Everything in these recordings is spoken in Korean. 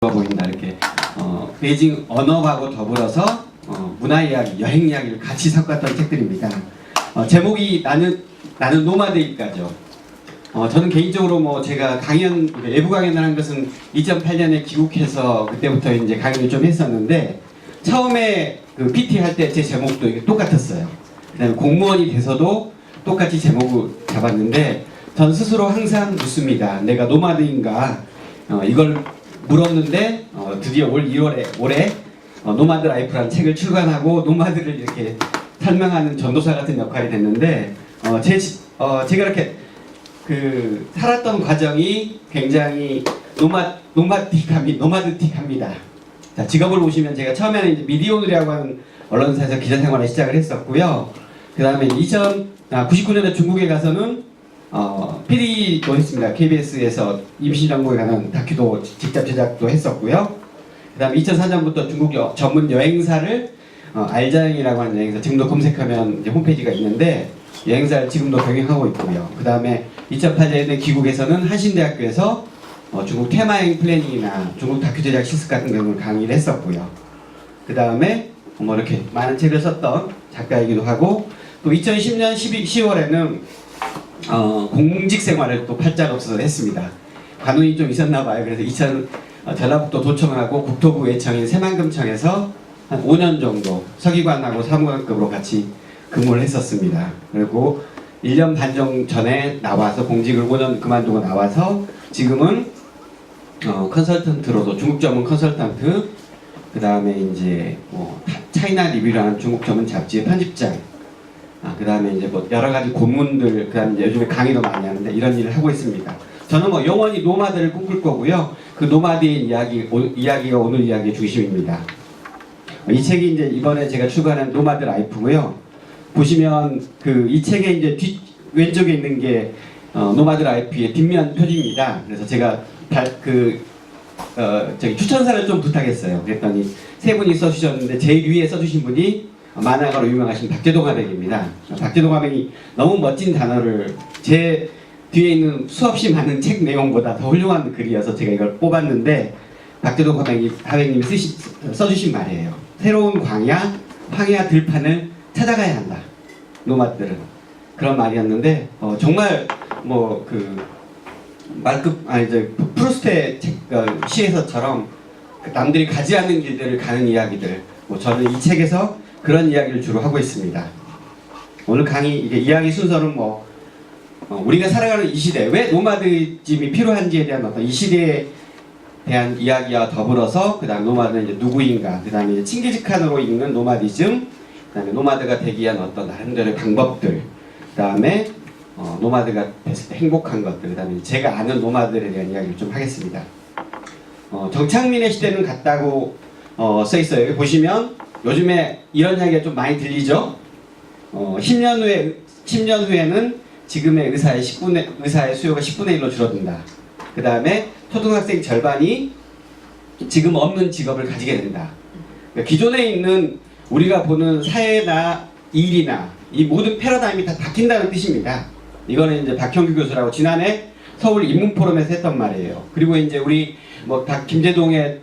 예뻐 보인다 이렇게 베이징 언어하고 더불어서 문화 이야기, 여행 이야기를 같이 섞었던 책들입니다. 제목이 나는 노마드일까죠. 저는 개인적으로 뭐 제가 외부 강연을 한 것은 2008년에 귀국해서 그때부터 이제 강연을 좀 했었는데 처음에 그 PT 할 때 제 제목도 이게 똑같았어요. 그다음에 공무원이 돼서도 똑같이 제목을 잡았는데 전 스스로 항상 묻습니다. 내가 노마드인가? 이걸 물었는데 드디어 올해 노마드 라이프라는 책을 출간하고 노마드를 이렇게 설명하는 전도사 같은 역할이 됐는데 제가 이렇게 살았던 과정이 굉장히 노마드틱합니다. 자, 직업을 보시면 제가 처음에는 이제 미디어오늘이라고 하는 언론사에서 기자 생활을 시작을 했었고요. 그 다음에 99년에 중국에 가서는 PD도 했습니다. KBS에서 임시정부에 관한 다큐도 직접 제작도 했었고요. 그 다음에 2004년부터 중국 전문 여행사를 알자행이라고 하는 여행사, 지금도 검색하면 이제 홈페이지가 있는데 여행사를 지금도 경영하고 있고요. 그 다음에 2008년에 귀국에서는 한신대학교에서 중국 테마여행 플래닝이나 중국 다큐 제작 실습 같은 경우를 강의를 했었고요. 그 다음에 이렇게 많은 책을 썼던 작가이기도 하고 또 2010년 10월에는 공직 생활을 또 팔자가 없어서 했습니다. 관운이 좀 있었나 봐요. 그래서 전라북도 도청하고 국토부 예청인 새만금청에서 한 5년 정도 서기관하고 사무관급으로 같이 근무를 했었습니다. 그리고 1년 반 정도 전에 나와서 공직을 5년 그만두고 나와서 지금은 컨설턴트로도 중국 전문 컨설턴트, 그 다음에 이제 차이나 리뷰라는 중국 전문 잡지의 편집장, 그 다음에 이제 여러 가지 고문들, 그 다음에 요즘에 강의도 많이 하는데 이런 일을 하고 있습니다. 저는 영원히 노마드를 꿈꿀 거고요. 그 노마드의 이야기가 오늘 이야기의 중심입니다. 이 책이 이제 이번에 제가 출간한 노마드 라이프고요. 보시면 이 책의 이제 왼쪽에 있는 게 노마드 라이프의 뒷면 표지입니다. 그래서 제가 추천사를 좀 부탁했어요. 그랬더니 세 분이 써주셨는데 제일 위에 써주신 분이 만화가로 유명하신 박재동 화백입니다. 박재동 화백이 너무 멋진 단어를 제 뒤에 있는 수없이 많은 책 내용보다 더 훌륭한 글이어서 제가 이걸 뽑았는데 박재동 화백님이 써주신 말이에요. 새로운 황야 들판을 찾아가야 한다. 노마드들은 그런 말이었는데 정말 프루스트의 시에서처럼 남들이 가지 않는 길들을 가는 이야기들, 저는 이 책에서 그런 이야기를 주로 하고 있습니다. 오늘 강의 이야기 순서는 우리가 살아가는 이 시대, 왜 노마드즘이 필요한지에 대한 어떤 이 시대에 대한 이야기와 더불어서 그다음 노마드는 이제 누구인가, 그다음에 칭기즈칸으로 읽는 노마디즘, 그다음에 노마드가 되기 위한 어떤 나름대로의 방법들, 그다음에 노마드가 됐을 때 행복한 것들, 그다음에 제가 아는 노마드에 대한 이야기를 좀 하겠습니다. 정착민의 시대는 같다고 써 있어요. 여기 보시면 요즘에 이런 이야기가 좀 많이 들리죠. 10년 후에는 지금의 의사의 수요가 10분의 1로 줄어든다. 그 다음에 초등학생 절반이 지금 없는 직업을 가지게 된다. 그러니까 기존에 있는 우리가 보는 사회나 일이나 이 모든 패러다임이 다 바뀐다는 뜻입니다. 이거는 이제 박형규 교수라고 지난해 서울 인문포럼에서 했던 말이에요. 그리고 이제 우리 김제동의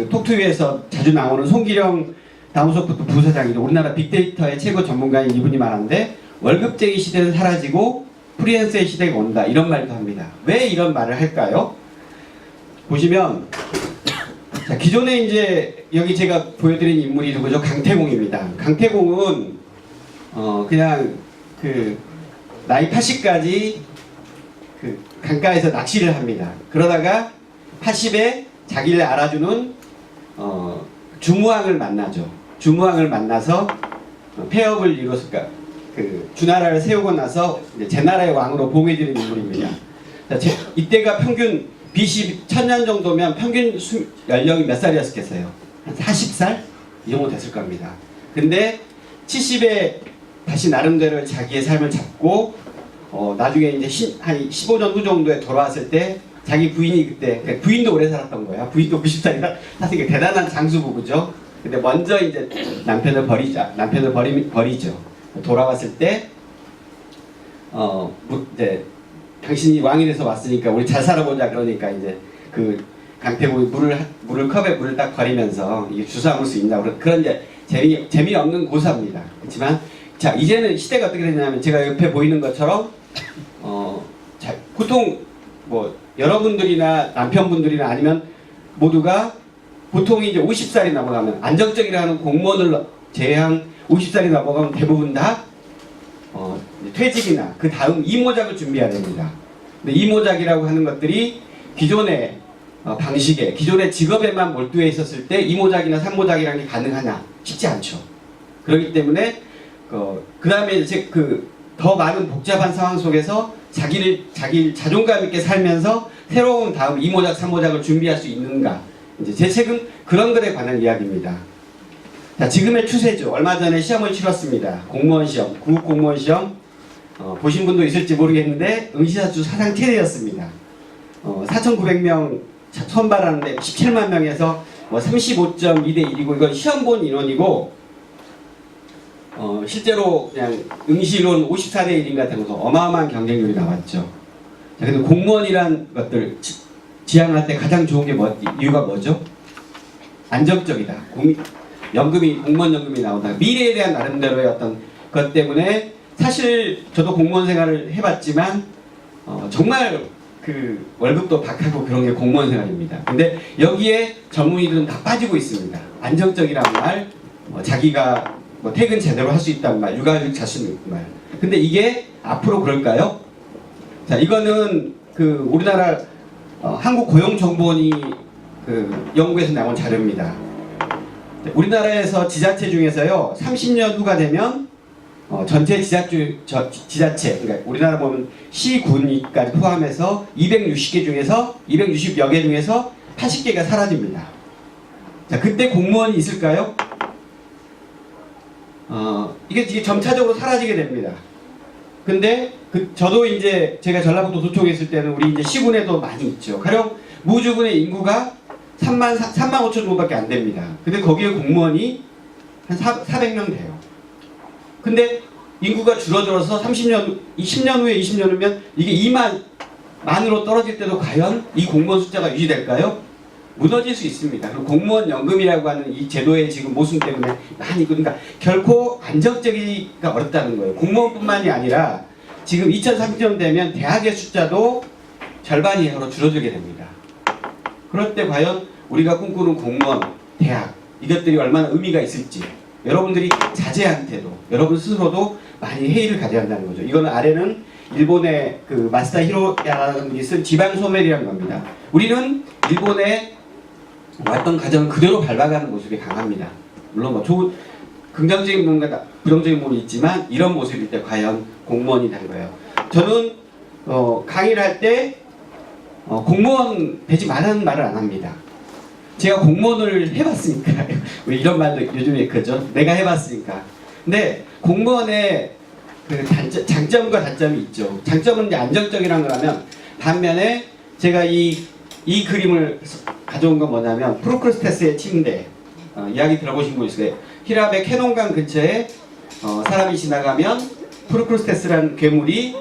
톡투유에서 자주 나오는 송기령 다운소프트 부사장이죠. 우리나라 빅데이터의 최고 전문가인 이분이 말하는데 월급쟁이 시대는 사라지고 프리랜서의 시대가 온다, 이런 말도 합니다. 왜 이런 말을 할까요? 보시면 자, 기존에 이제 여기 제가 보여드린 인물이 누구죠? 강태공입니다. 강태공은 그냥 나이 80까지 강가에서 낚시를 합니다. 그러다가 80에 자기를 알아주는 주무왕을 만나죠. 주무왕을 만나서 폐업을 이뤘을까? 주나라를 세우고 나서 이제 제 나라의 왕으로 봉해지는 인물입니다. 자, 이때가 평균 BC 1000년 정도면 평균 연령이 몇 살이었겠어요? 한 40살? 이 정도 됐을 겁니다. 근데 70에 다시 나름대로 자기의 삶을 잡고 나중에 이제 한 15년 후 정도에 돌아왔을 때 자기 부인이 그때 부인도 오래 살았던 거야. 부인도 90살이라 사실 대단한 장수부부죠. 근데 먼저 이제 남편을 버리죠. 돌아왔을 때 이제 당신이 왕이 돼서 왔으니까 우리 잘 살아보자, 그러니까 이제 강태공이 물을 컵에 물을 딱 버리면서 이게 주워 먹을 수 있나 그런 이제 재미없는 고사입니다. 그렇지만 자 이제는 시대가 어떻게 되냐면 제가 옆에 보이는 것처럼 자, 보통 뭐 여러분들이나 남편분들이나 아니면 모두가 보통 이제 50살이 넘어가면 안정적이라는 공무원을 제외한 50살이 넘어가면 대부분 다 퇴직이나 그 다음 이모작을 준비해야 됩니다. 근데 이모작이라고 하는 것들이 기존의 방식에 기존의 직업에만 몰두해 있었을 때 이모작이나 삼모작이라는 게 가능하냐 쉽지 않죠. 그렇기 때문에 그 다음에 이제 더 많은 복잡한 상황 속에서 자기 자존감 있게 살면서 새로운 다음 이모작 삼모작을 준비할 수 있는가 이제 제 책은 그런 것에 관한 이야기입니다. 자 지금의 추세죠. 얼마 전에 시험을 치렀습니다. 공무원 시험, 구급 공무원 시험 보신 분도 있을지 모르겠는데 응시자수 사상 최대였습니다. 4,900명 선발하는데 17만 명에서 35.2대 1이고 이건 시험 본 인원이고 실제로 그냥 응시론 54대 1인가 되면서 어마어마한 경쟁률이 나왔죠. 자, 근데 공무원이란 것들 지향할 때 가장 좋은 게 이유가 뭐죠? 안정적이다. 공무원 연금이 나온다. 미래에 대한 나름대로의 어떤 것 때문에 사실 저도 공무원 생활을 해봤지만 정말 그 월급도 박하고 그런 게 공무원 생활입니다. 근데 여기에 전문의들은 다 빠지고 있습니다. 안정적이라는 말, 자기가 퇴근 제대로 할 수 있다는 말, 육아휴직 자신 말. 근데 이게 앞으로 그럴까요? 자, 이거는 그 우리나라 한국고용정보원이 그 영국에서 나온 자료입니다. 우리나라에서 지자체 중에서요, 30년 후가 되면 전체 지자체, 그러니까 우리나라 보면 시군까지 포함해서 260개 중에서 260여 개 중에서 80개가 사라집니다. 자, 그때 공무원이 있을까요? 이게 점차적으로 사라지게 됩니다. 근데 저도 이제 제가 전라북도 도청에 있을 때는 우리 이제 시군에도 많이 있죠. 가령 무주군의 인구가 3만 5천 정도밖에 안 됩니다. 근데 거기에 공무원이 한 400명 돼요. 근데 인구가 줄어들어서 30년, 10년 후에 20년 후면 이게 2만으로 떨어질 때도 과연 이 공무원 숫자가 유지될까요? 무너질 수 있습니다. 그리고 공무원 연금이라고 하는 이 제도의 지금 모순 때문에 많이 그러니까 결코 안정적이기가 어렵다는 거예요. 공무원뿐만이 아니라 지금 2030년 되면 대학의 숫자도 절반 이하로 줄어들게 됩니다. 그럴 때 과연 우리가 꿈꾸는 공무원, 대학 이것들이 얼마나 의미가 있을지 여러분들이 자제한테도 여러분 스스로도 많이 회의를 가져야 한다는 거죠. 이거는 아래는 일본의 그 마스다 히로야라는 분이 쓴 지방 소멸이라는 겁니다. 우리는 일본의 왔던 가정을 그대로 밟아가는 모습이 강합니다. 물론 뭐 좋은 긍정적인 부분과 부정적인 부분이 있지만 이런 모습일 때 과연 공무원이 된 거예요. 저는 강의를 할 때 공무원 되지 말라는 말을 안 합니다. 제가 공무원을 해봤으니까요. 우리 이런 말도 요즘에 그죠? 내가 해봤으니까. 근데 공무원의 그 장점과 단점이 있죠. 장점은 이제 안정적이라는 거라면 반면에 제가 이 그림을 가져온 건 뭐냐면 프로크루스테스의 침대 이야기 들어보신 분 있어요. 히랍의 캐논강 근처에 사람이 지나가면 프로크루스테스라는 괴물이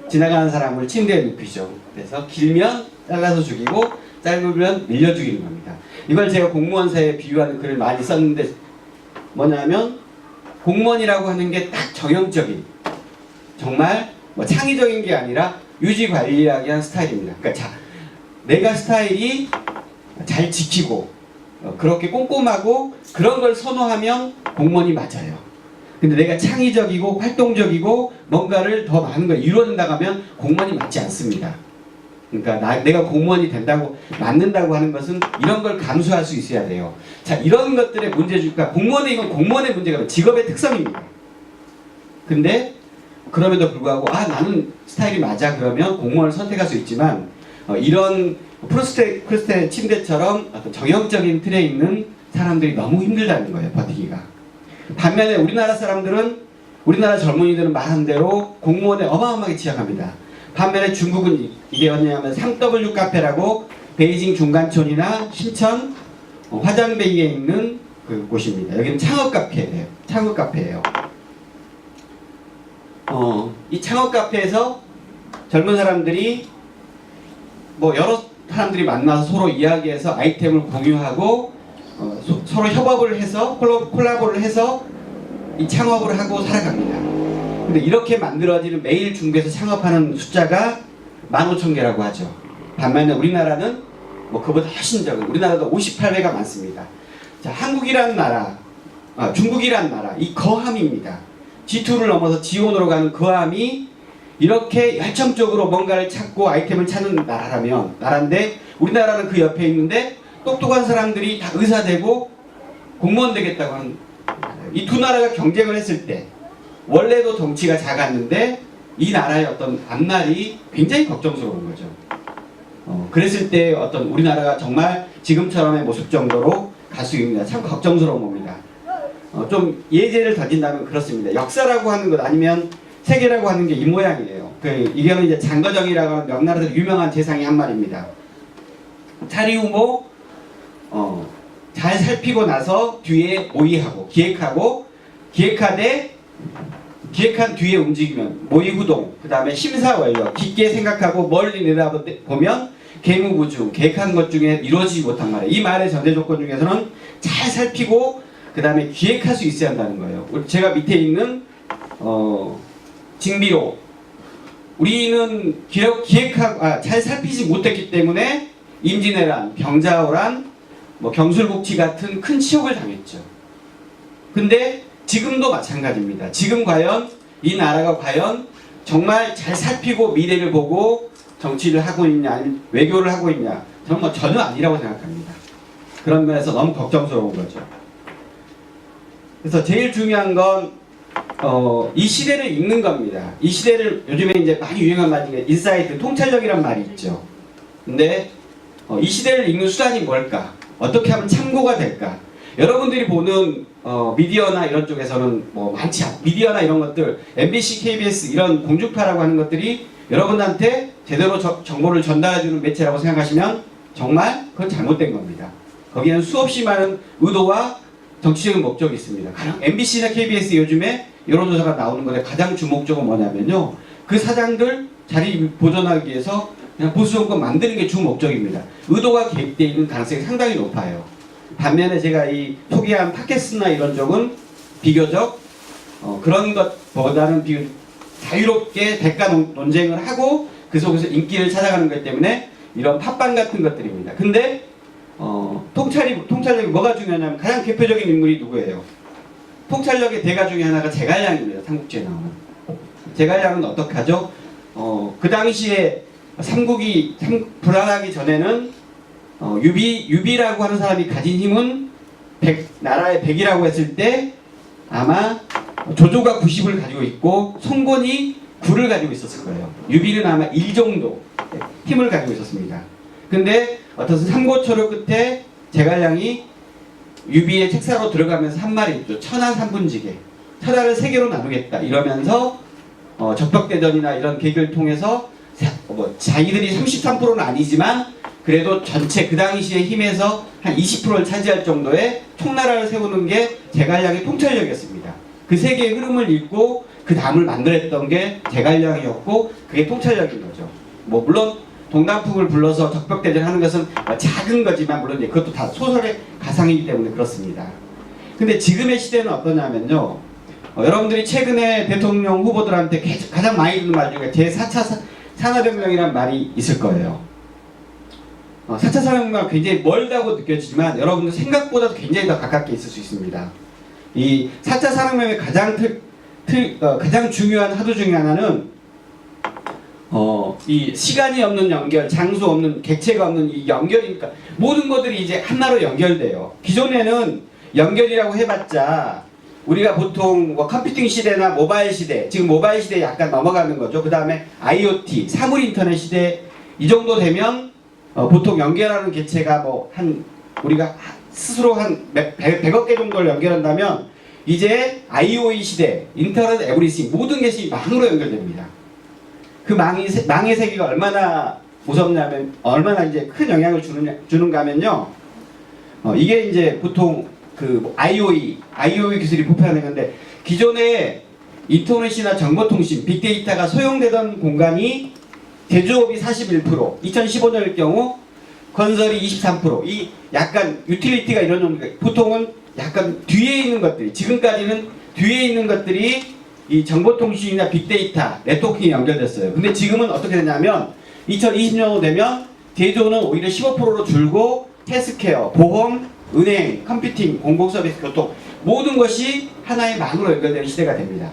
지나가는 사람을 침대에 눕히죠. 그래서 길면 잘라서 죽이고 짧으면 밀려 죽이는 겁니다. 이걸 제가 공무원사에 비유하는 글을 많이 썼는데 뭐냐면 공무원이라고 하는 게 딱 정형적인 정말 뭐 창의적인 게 아니라 유지관리하기 위한 스타일입니다. 그러니까 내가 스타일이 잘 지키고 그렇게 꼼꼼하고 그런 걸 선호하면 공무원이 맞아요. 근데 내가 창의적이고 활동적이고 뭔가를 더 많은 걸 이루어낸다고 하면 공무원이 맞지 않습니다. 그러니까 내가 공무원이 된다고 맞는다고 하는 것은 이런 걸 감수할 수 있어야 돼요. 자, 이런 것들의 문제주가 이건 공무원의 문제가 아니라 직업의 특성입니다. 근데 그럼에도 불구하고 나는 스타일이 맞아 그러면 공무원을 선택할 수 있지만 이런 프루스테 침대처럼 어떤 정형적인 틀에 있는 사람들이 너무 힘들다는 거예요. 버티기가. 반면에 우리나라 젊은이들은 말한 대로 공무원에 어마어마하게 취약합니다. 반면에 중국은 이게 뭐냐면 3W 카페라고 베이징 중간촌이나 신천 화장베이에 있는 그 곳입니다. 여기는 창업 카페예요. 창업 카페예요. 이 창업 카페에서 젊은 사람들이 뭐 사람들이 만나서 서로 이야기해서 아이템을 공유하고 서로 협업을 해서 콜라보를 해서 이 창업을 하고 살아갑니다. 근데 이렇게 만들어지는 매일 중국에서 창업하는 숫자가 15,000개라고 하죠. 반면에 우리나라는 뭐 그보다 훨씬 적은, 우리나라도 58배가 많습니다. 자, 한국이라는 나라, 중국이라는 나라, 이 거함입니다. G2를 넘어서 G1으로 가는 거함이 이렇게 열정적으로 뭔가를 찾고 아이템을 찾는 나라인데 우리나라는 그 옆에 있는데 똑똑한 사람들이 다 의사 되고 공무원 되겠다고 하는, 이 두 나라가 경쟁을 했을 때 원래도 덩치가 작았는데 이 나라의 어떤 앞날이 굉장히 걱정스러운 거죠. 그랬을 때 어떤 우리나라가 정말 지금처럼의 모습 정도로 갈 수 있느냐, 참 걱정스러운 겁니다. 좀 예제를 던진다면 그렇습니다. 역사라고 하는 것 아니면 세계라고 하는 게 이 모양이에요. 이거는 이제 장거정이라고 하는 명나라에서 유명한 재상이 한 말입니다. 차리우모 잘 살피고 나서 뒤에 모의하고 기획한 뒤에 움직이면 모의구동, 그 다음에 심사완료, 깊게 생각하고 멀리 내다보면 개무부중, 계획한 것 중에 이루어지지 못한 말이에요. 이 말의 전제 조건 중에서는 잘 살피고 그 다음에 기획할 수 있어야 한다는 거예요. 제가 밑에 있는 징비로, 우리는 기획하고 잘 살피지 못했기 때문에 임진왜란, 병자호란, 경술복치 같은 큰 치욕을 당했죠. 근데 지금도 마찬가지입니다. 지금 과연 이 나라가 과연 정말 잘 살피고 미래를 보고 정치를 하고 있냐, 아니면 외교를 하고 있냐, 저는 전혀 아니라고 생각합니다. 그런 면에서 너무 걱정스러운 거죠. 그래서 제일 중요한 건 이 시대를 읽는 겁니다. 이 시대를, 요즘에 이제 많이 유행한 말이 인사이트, 통찰력이란 말이 있죠. 근데 이 시대를 읽는 수단이 뭘까? 어떻게 하면 참고가 될까? 여러분들이 보는 미디어나 이런 쪽에서는 많지 않고, 미디어나 이런 것들, MBC, KBS 이런 공중파라고 하는 것들이 여러분한테 제대로 정보를 전달해주는 매체라고 생각하시면 정말 그건 잘못된 겁니다. 거기에는 수없이 많은 의도와 정치적인 목적이 있습니다. 가령 MBC나 KBS 요즘에 여론조사가 나오는 것에 가장 주목적은 뭐냐면요, 그 사장들 자리 보존하기 위해서 그냥 보수 정권 만드는 게 주 목적입니다. 의도가 개입되어 있는 가능성이 상당히 높아요. 반면에 제가 이 소개한 팟캐스트나 이런 쪽은 비교적 그런 것보다는 자유롭게 대가 논쟁을 하고 그 속에서 인기를 찾아가는 것 때문에 이런 팟빵 같은 것들입니다. 근데 통찰력이 뭐가 중요하냐면 가장 대표적인 인물이 누구예요? 통찰력의 대가 중에 하나가 제갈량입니다. 삼국지에 나오는. 제갈량은 어떻게 하죠? 그 당시에 삼국이 불안하기 전에는 유비라고 하는 사람이 가진 힘은 나라의 100이라고 했을 때 아마 조조가 90을 가지고 있고 송곤이 9를 가지고 있었을 거예요. 유비는 아마 1 정도 힘을 가지고 있었습니다. 근데 어떤 삼고초려 끝에 제갈량이 유비의 책사로 들어가면서 한 말이 있죠. 천하 삼분지계, 천하를 세 개로 나누겠다 이러면서 적벽대전이나 이런 계기를 통해서 자기들이 33%는 아니지만 그래도 전체 그 당시의 힘에서 한 20%를 차지할 정도의 총나라를 세우는 게 제갈량의 통찰력이었습니다. 그 세 개의 흐름을 읽고 그 다음을 만들었던 게 제갈량이었고 그게 통찰력인 거죠. 물론 동남풍을 불러서 적벽대전하는 것은 작은 거지만 물론 이제 그것도 다 소설의 가상이기 때문에 그렇습니다. 근데 지금의 시대는 어떠냐면요, 여러분들이 최근에 대통령 후보들한테 가장 많이 듣는 말 중에 제4차 산업혁명이라는 말이 있을 거예요. 4차 산업혁명은 굉장히 멀다고 느껴지지만 여러분들 생각보다 굉장히 더 가깝게 있을 수 있습니다. 이 4차 산업혁명의 가장 중요한 하도 중에 하나는 이 시간이 없는 연결, 장소 없는, 객체가 없는 이 연결이니까 모든 것들이 이제 하나로 연결돼요. 기존에는 연결이라고 해봤자 우리가 보통 컴퓨팅 시대나 모바일 시대, 지금 모바일 시대에 약간 넘어가는 거죠. 그 다음에 IoT, 사물 인터넷 시대, 이 정도 되면 보통 연결하는 객체가 우리가 스스로 한 100억 개 정도를 연결한다면 이제 IoE 시대, 인터넷 에브리싱, 모든 것이 망으로 연결됩니다. 그 망의 세계가 얼마나 무섭냐면, 얼마나 이제 큰 영향을 주는가 하면요, 이게 이제 보통 IoE 기술이 보편화된 건데, 기존에 인터넷이나 정보통신, 빅데이터가 소용되던 공간이 제조업이 41%, 2015년일 경우 건설이 23%. 이 약간 유틸리티가 이런 정도, 보통은 약간 뒤에 있는 것들이, 지금까지는 뒤에 있는 것들이 이 정보통신이나 빅데이터, 네트워킹이 연결됐어요. 근데 지금은 어떻게 되냐면 2020년으로 되면 제조는 오히려 15%로 줄고 헬스케어, 보험, 은행, 컴퓨팅, 공공서비스, 교통 모든 것이 하나의 망으로 연결되는 시대가 됩니다.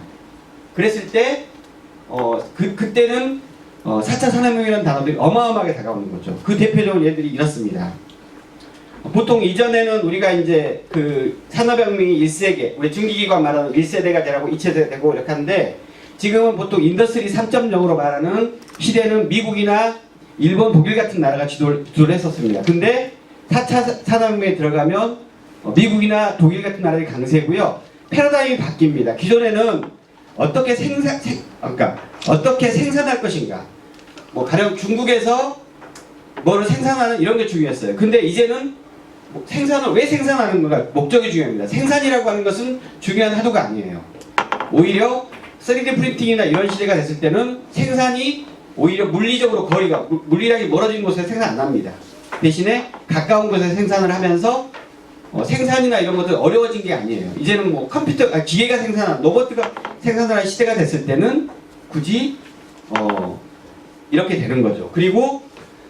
그랬을 때 그때는 4차 산업혁명이라는 단어들이 어마어마하게 다가오는 거죠. 그 대표적인 예들이 이렇습니다. 보통 이전에는 우리가 이제 그 산업혁명이 1세계, 우리 중기기관 말하는 1세대가 되라고 2세대가 되고 이렇게 하는데 지금은 보통 인더스트리 3.0으로 말하는 시대는 미국이나 일본, 독일 같은 나라가 지도를 했었습니다. 근데 4차 산업혁명에 들어가면 미국이나 독일 같은 나라들이 강세고요. 패러다임이 바뀝니다. 기존에는 어떻게 어떻게 생산할 것인가. 뭐 가령 중국에서 뭐를 생산하는 이런 게 중요했어요. 근데 이제는 생산을 왜 생산하는 건가 목적이 중요합니다. 생산이라고 하는 것은 중요한 하도가 아니에요. 오히려 3D 프린팅이나 이런 시대가 됐을 때는 생산이 오히려 물리적으로 거리가 물리력이 멀어진 곳에 생산 안 납니다. 대신에 가까운 곳에 생산을 하면서 생산이나 이런 것들 어려워진 게 아니에요. 이제는 뭐 기계가 생산한 로봇가 생산하는 시대가 됐을 때는 굳이 이렇게 되는 거죠. 그리고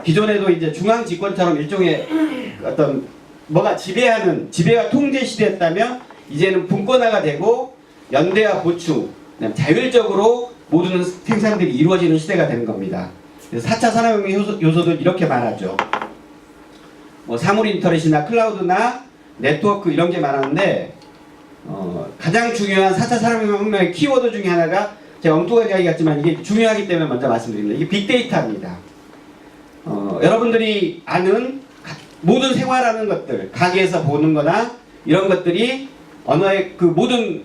기존에도 이제 중앙 집권처럼 일종의 어떤 뭐가 지배와 통제 시대였다면 이제는 분권화가 되고 연대와 보충, 자율적으로 모든 생산들이 이루어지는 시대가 되는 겁니다. 그래서 4차 산업혁명 요소들 이렇게 말하죠. 뭐 사물 인터넷이나 클라우드나 네트워크 이런 게 많았는데 가장 중요한 4차 산업혁명의 키워드 중에 하나가 제가 엉뚱한 이야기 같지만 이게 중요하기 때문에 먼저 말씀드립니다. 이게 빅데이터입니다. 여러분들이 아는 모든 생활하는 것들, 가게에서 보는 거나 이런 것들이 언어의 그 모든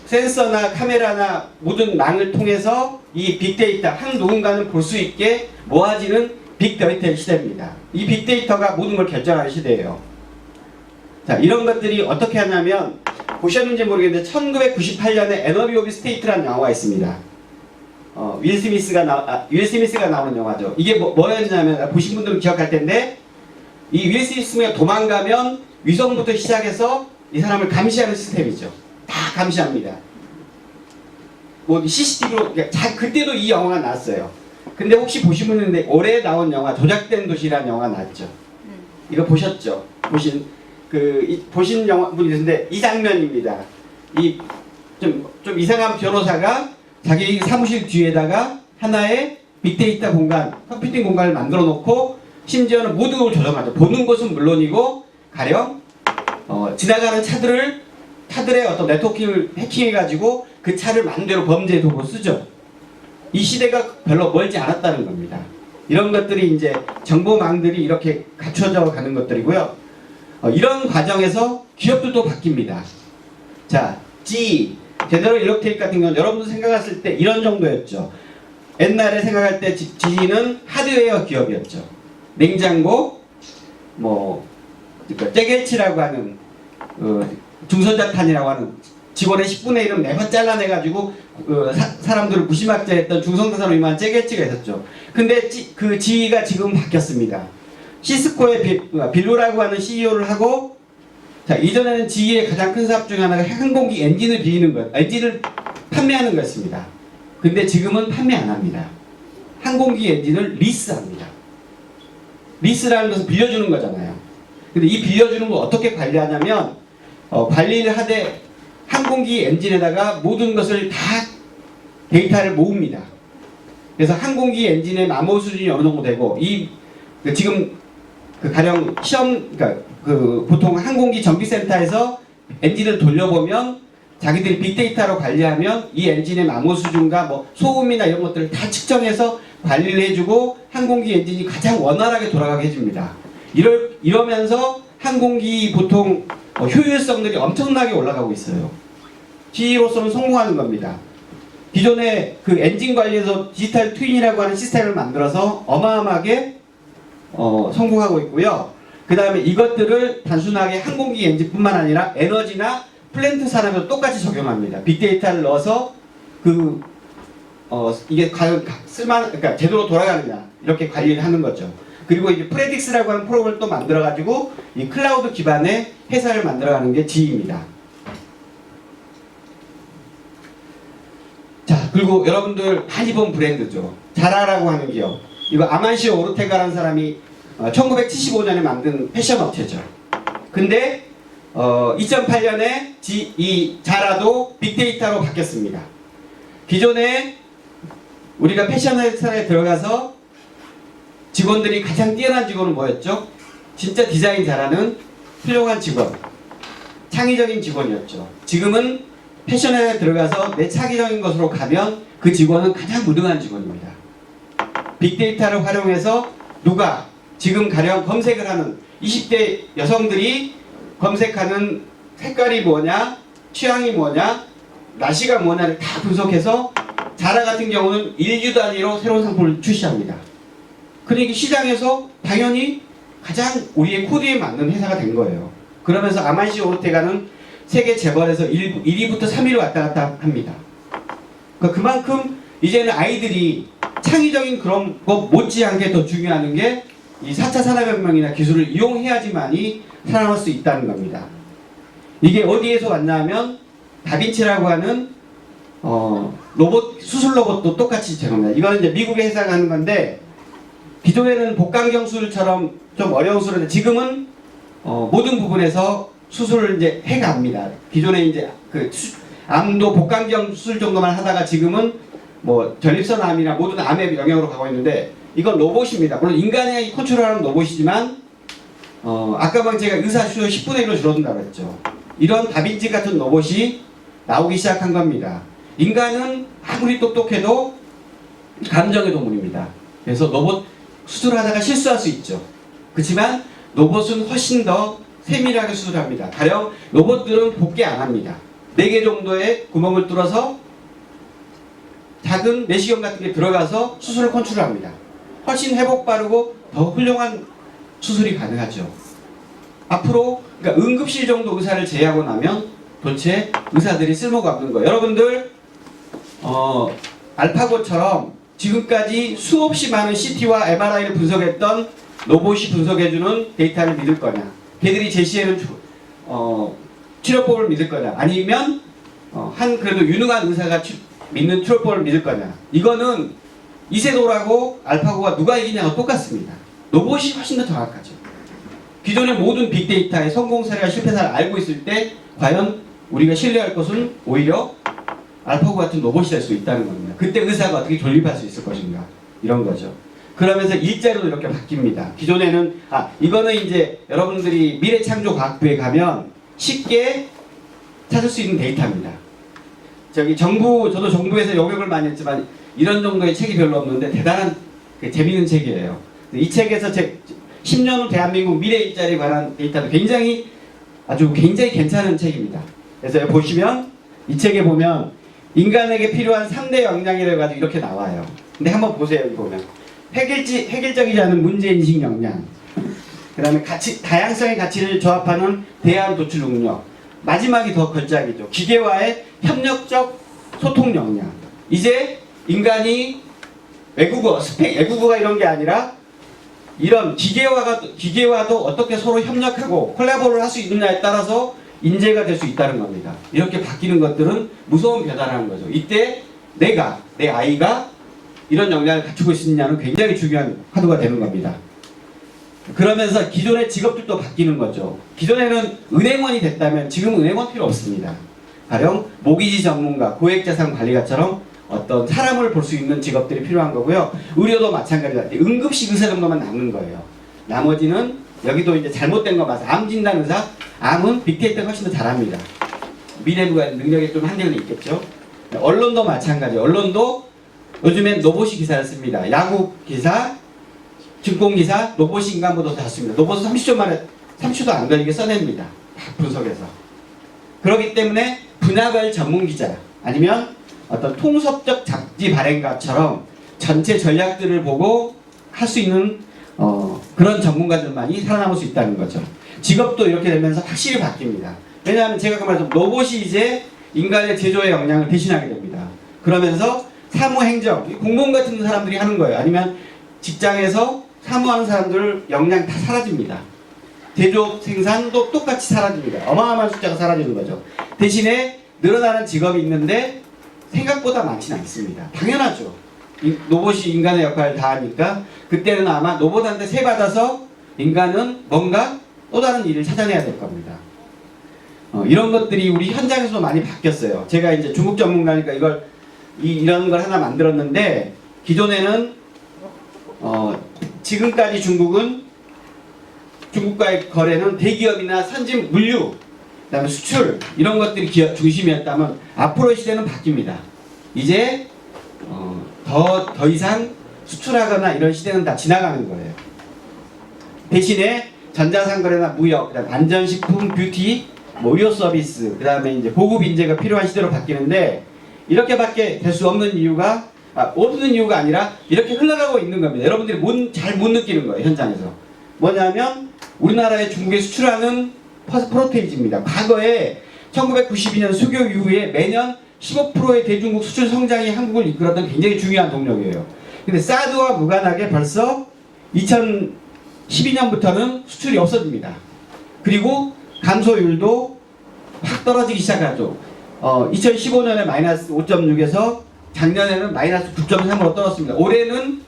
센서나 카메라나 모든 망을 통해서 이 빅데이터, 한 누군가는 볼 수 있게 모아지는 빅데이터의 시대입니다. 이 빅데이터가 모든 걸 결정하는 시대예요. 자, 이런 것들이 어떻게 하냐면 보셨는지 모르겠는데 1998년에 에너비 오브 스테이트라는 영화가 있습니다. 윌 스미스가 나오는 영화죠. 이게 뭐였냐면 보신 분들은 기억할 텐데 이 윌 스미스가 도망가면 위성부터 시작해서 이 사람을 감시하는 시스템이죠. 다 감시합니다. 뭐 CCTV로 그때도 이 영화가 나왔어요. 근데 혹시 보신 분 있는데 올해 나온 영화 조작된 도시라는 영화가 나왔죠. 이거 보셨죠? 보신 영화 분이 있는데 이 장면입니다. 이 좀 이상한 변호사가 자기 사무실 뒤에다가 하나의 빅데이터 공간, 컴퓨팅 공간을 만들어 놓고 심지어는 모든 걸 조정하죠. 보는 것은 물론이고 가령 지나가는 차들의 어떤 네트워킹을 해킹해가지고 그 차를 마음대로 범죄 도구로 쓰죠. 이 시대가 별로 멀지 않았다는 겁니다. 이런 것들이 이제 정보망들이 이렇게 갖춰져 가는 것들이고요. 이런 과정에서 기업들도 바뀝니다. 자, 제너럴 일렉트릭 같은 경우는 여러분도 생각했을 때 이런 정도였죠. 옛날에 생각할 때 GE는 하드웨어 기업이었죠. 냉장고, 째겔치라고 하는 중선자탄이라고 하는 직원의 10분의 1은 매번 잘라내가지고 사람들을 무시막지했던 중성자산으로 유명한 째겔치가 있었죠. 근데 그 GE가 지금 바뀌었습니다. 시스코의 빌로라고 하는 CEO를 하고, 자, 이전에는 GE의 가장 큰 사업 중에 하나가 항공기 엔진을 엔진을 판매하는 거였습니다. 근데 지금은 판매 안 합니다. 항공기 엔진을 리스합니다. 리스라는 것은 빌려주는 거잖아요. 근데 이 빌려주는 걸 어떻게 관리하냐면, 관리를 하되 항공기 엔진에다가 모든 것을 다 데이터를 모읍니다. 그래서 항공기 엔진의 암호 수준이 어느 정도 되고, 지금 가령 보통 항공기 정비센터에서 엔진을 돌려보면 자기들이 빅데이터로 관리하면 이 엔진의 암호 수준과 소음이나 이런 것들을 다 측정해서 관리를 해주고 항공기 엔진이 가장 원활하게 돌아가게 해줍니다. 이러면서 항공기 보통 효율성들이 엄청나게 올라가고 있어요. GE로서는 성공하는 겁니다. 기존에 그 엔진 관리에서 디지털 트윈이라고 하는 시스템을 만들어서 어마어마하게 성공하고 있고요. 그 다음에 이것들을 단순하게 항공기 엔진뿐만 아니라 에너지나 플랜트 산업에도 똑같이 적용합니다. 빅데이터를 넣어서 이게 과연 그러니까 제대로 돌아가느냐 이렇게 관리를 하는 거죠. 그리고 이제 프레딕스라고 하는 프로그램을 또 만들어가지고 이 클라우드 기반의 회사를 만들어가는 게 G입니다. 자, 그리고 여러분들 많이 본 브랜드죠. 자라라고 하는 기업. 이거 아만시오 오르테가라는 사람이 1975년에 만든 패션 업체죠. 근데 2008년에 이 자라도 빅데이터로 바뀌었습니다. 기존에 우리가 패션 회사에 들어가서 직원들이 가장 뛰어난 직원은 뭐였죠? 진짜 디자인 잘하는 훌륭한 직원, 창의적인 직원이었죠. 지금은 패션 회사에 들어가서 내 창의적인 것으로 가면 그 직원은 가장 무능한 직원입니다. 빅데이터를 활용해서 누가 지금 가령 검색을 하는 20대 여성들이 검색하는 색깔이 뭐냐, 취향이 뭐냐, 나시가 뭐냐를 다 분석해서 자라 같은 경우는 일주 단위로 새로운 상품을 출시합니다. 그러니까 시장에서 당연히 가장 우리의 코드에 맞는 회사가 된 거예요. 그러면서 아만시오 오르테가는 세계 재벌에서 1위부터 3위로 왔다 갔다 합니다. 그러니까 그만큼 이제는 아이들이 창의적인 그런 것 못지않게 더 중요한 게 이 4차 산업혁명이나 기술을 이용해야지만이 살아남을 수 있다는 겁니다. 이게 어디에서 왔냐면 다빈치라고 하는 로봇, 수술 로봇도 똑같이 제공합니다. 이거는 이제 미국의 회사가 하는 건데 기존에는 복강경 수술처럼 좀 어려운 수술인데 지금은 모든 부분에서 수술을 이제 해갑니다. 기존에 이제 그 암도 복강경 수술 정도만 하다가 지금은 뭐 전립선 암이나 모든 암의 영역으로 가고 있는데 이건 로봇입니다. 물론 인간이 컨트롤하는 로봇이지만 아까 제가 의사 수요 10분의 1로 줄어든다고 했죠. 이런 다빈치 같은 로봇이 나오기 시작한 겁니다. 인간은 아무리 똑똑해도 감정의 동물입니다. 그래서 로봇 수술하다가 실수할 수 있죠. 그렇지만 로봇은 훨씬 더 세밀하게 수술합니다. 가령 로봇들은 복귀 안 합니다. 4개 정도의 구멍을 뚫어서 작은 내시경 같은 게 들어가서 수술을 컨트롤합니다. 훨씬 회복 빠르고 더 훌륭한 수술이 가능하죠. 앞으로 그러니까 응급실 정도 의사를 제외하고 나면 도대체 의사들이 쓸모가 없는 거예요. 여러분들 알파고처럼 지금까지 수없이 많은 CT와 MRI를 분석했던 로봇이 분석해주는 데이터를 믿을 거냐, 걔들이 제시하는 치료법을 믿을 거냐, 아니면 그래도 유능한 의사가 믿는 치료법을 믿을 거냐. 이거는 이세돌하고 알파고가 누가 이기냐가 똑같습니다. 로봇이 훨씬 더 정확하죠. 기존의 모든 빅데이터의 성공 사례와 실패 사례를 알고 있을 때 과연 우리가 신뢰할 것은 오히려 알파고 같은 로봇이 될 수 있다는 겁니다. 그때 의사가 어떻게 존립할 수 있을 것인가, 이런 거죠. 그러면서 일자리도 이렇게 바뀝니다. 기존에는 이거는 이제 여러분들이 미래창조과학부에 가면 쉽게 찾을 수 있는 데이터입니다. 저도 정부에서 영역을 많이 했지만 이런 정도의 책이 별로 없는데 대단한 재미있는 책이에요. 이 책에서 10년 후 대한민국 미래 일자리에 관한 데이터도 굉장히 괜찮은 책입니다. 그래서 보시면 이 책에 보면 인간에게 필요한 3대 역량이라고 가지고 이렇게 나와요. 근데 한번 보세요. 여기 보면 획일적이지 않은 문제인식 역량, 그 다음에 다양성의 가치를 조합하는 대안 도출 능력, 마지막이 더 걸작이죠. 기계와의 협력적 소통 역량. 이제 인간이 외국어가 이런 게 아니라 이런 기계와도 어떻게 서로 협력하고 콜라보를 할 수 있느냐에 따라서 인재가 될 수 있다는 겁니다. 이렇게 바뀌는 것들은 무서운 변화라는 거죠. 이때 내 아이가 이런 역량을 갖추고 있느냐는 굉장히 중요한 화두가 되는 겁니다. 그러면서 기존의 직업들도 바뀌는 거죠. 기존에는 은행원이 됐다면 지금은 은행원 필요 없습니다. 가령 모기지 전문가, 고액자산 관리가처럼 어떤 사람을 볼 수 있는 직업들이 필요한 거고요. 의료도 마찬가지다. 응급실 의사 정도만 남는 거예요. 나머지는 여기도 이제 잘못된 거 맞아. 암 진단 의사, 암은 빅데이터가 훨씬 더 잘합니다. 미래부가 능력에 좀 한계는 있겠죠. 언론도 마찬가지. 언론도 요즘엔 로봇이 기사를 씁니다. 야구 기사, 증권 기사, 로봇이 인간보다 더 습니다. 로봇은 30초 만에 30초도 안 걸리게 써냅니다. 분석해서. 그렇기 때문에 분야별 전문 기자 아니면 어떤 통섭적 잡지 발행가처럼 전체 전략들을 보고 할 수 있는 그런 전문가들만이 살아남을 수 있다는 거죠. 직업도 이렇게 되면서 확실히 바뀝니다. 왜냐하면 제가 그 말씀 로봇이 이제 인간의 제조의 역량을 대신하게 됩니다. 그러면서 사무행정, 공무원 같은 사람들이 하는 거예요. 아니면 직장에서 사모하는 사람들 역량 다 사라집니다. 제조업 생산도 똑같이 사라집니다. 어마어마한 숫자가 사라지는 거죠. 대신에 늘어나는 직업이 있는데 생각보다 많지는 않습니다. 당연하죠. 로봇이 인간의 역할을 다 하니까 그때는 아마 로봇한테 세 받아서 인간은 뭔가 또 다른 일을 찾아내야 될 겁니다. 이런 것들이 우리 현장에서도 많이 바뀌었어요. 제가 이제 중국 전문가니까 이런 걸 하나 만들었는데, 기존에는 지금까지 중국과의 거래는 대기업이나 선진 물류, 그다음에 수출 이런 것들이 중심이었다면 앞으로의 시대는 바뀝니다. 이제 더 이상 수출하거나 이런 시대는 다 지나가는 거예요. 대신에 전자상거래나 무역, 그다음 안전식품, 뷰티, 의료 서비스, 그다음에 이제 고급 인재가 필요한 시대로 바뀌는데, 이렇게밖에 될 수 없는 이유가 없는 이유가 아니라 이렇게 흘러가고 있는 겁니다. 여러분들이 잘 못 느끼는 거예요, 현장에서. 뭐냐면 우리나라에 중국에 수출하는 프로테이지입니다. 과거에 1992년 수교 이후에 매년 15%의 대중국 수출 성장이 한국을 이끌었던 굉장히 중요한 동력이에요. 근데 사드와 무관하게 벌써 2012년부터는 수출이 없어집니다. 그리고 감소율도 확 떨어지기 시작하죠. 2015년에 마이너스 5.6에서 작년에는 마이너스 9.3으로 떨어졌습니다. 올해는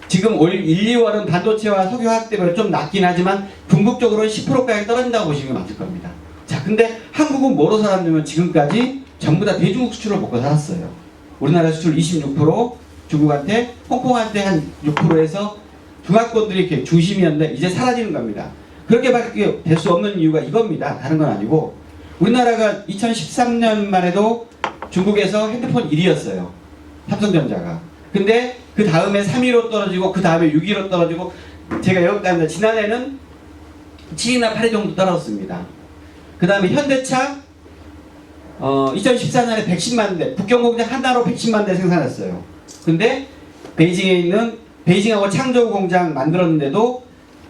지금 올 1, 2월은 반도체와 석유화학 때문에 좀 낮긴 하지만 궁극적으로는 10%까지 떨어진다고 보시면 맞을 겁니다. 자, 근데 한국은 뭐로 살았냐면 지금까지 전부 다 대중국 수출을 먹고 살았어요. 우리나라 수출 26%, 중국한테, 홍콩한테 한 6%에서 중화권들이 이렇게 중심이었는데 이제 사라지는 겁니다. 그렇게밖에 될 수 없는 이유가 이겁니다. 다른 건 아니고, 우리나라가 2013년만 해도 중국에서 핸드폰 1위였어요. 삼성전자가. 근데 그 다음에 3위로 떨어지고 그 다음에 6위로 떨어지고, 제가 여기까지 지난해는 7위나 8위 정도 떨어졌습니다. 그 다음에 현대차 2014년에 110만 대, 북경공장 하나로 110만 대 생산했어요. 근데 베이징에 있는 베이징하고 창저우 공장 만들었는데도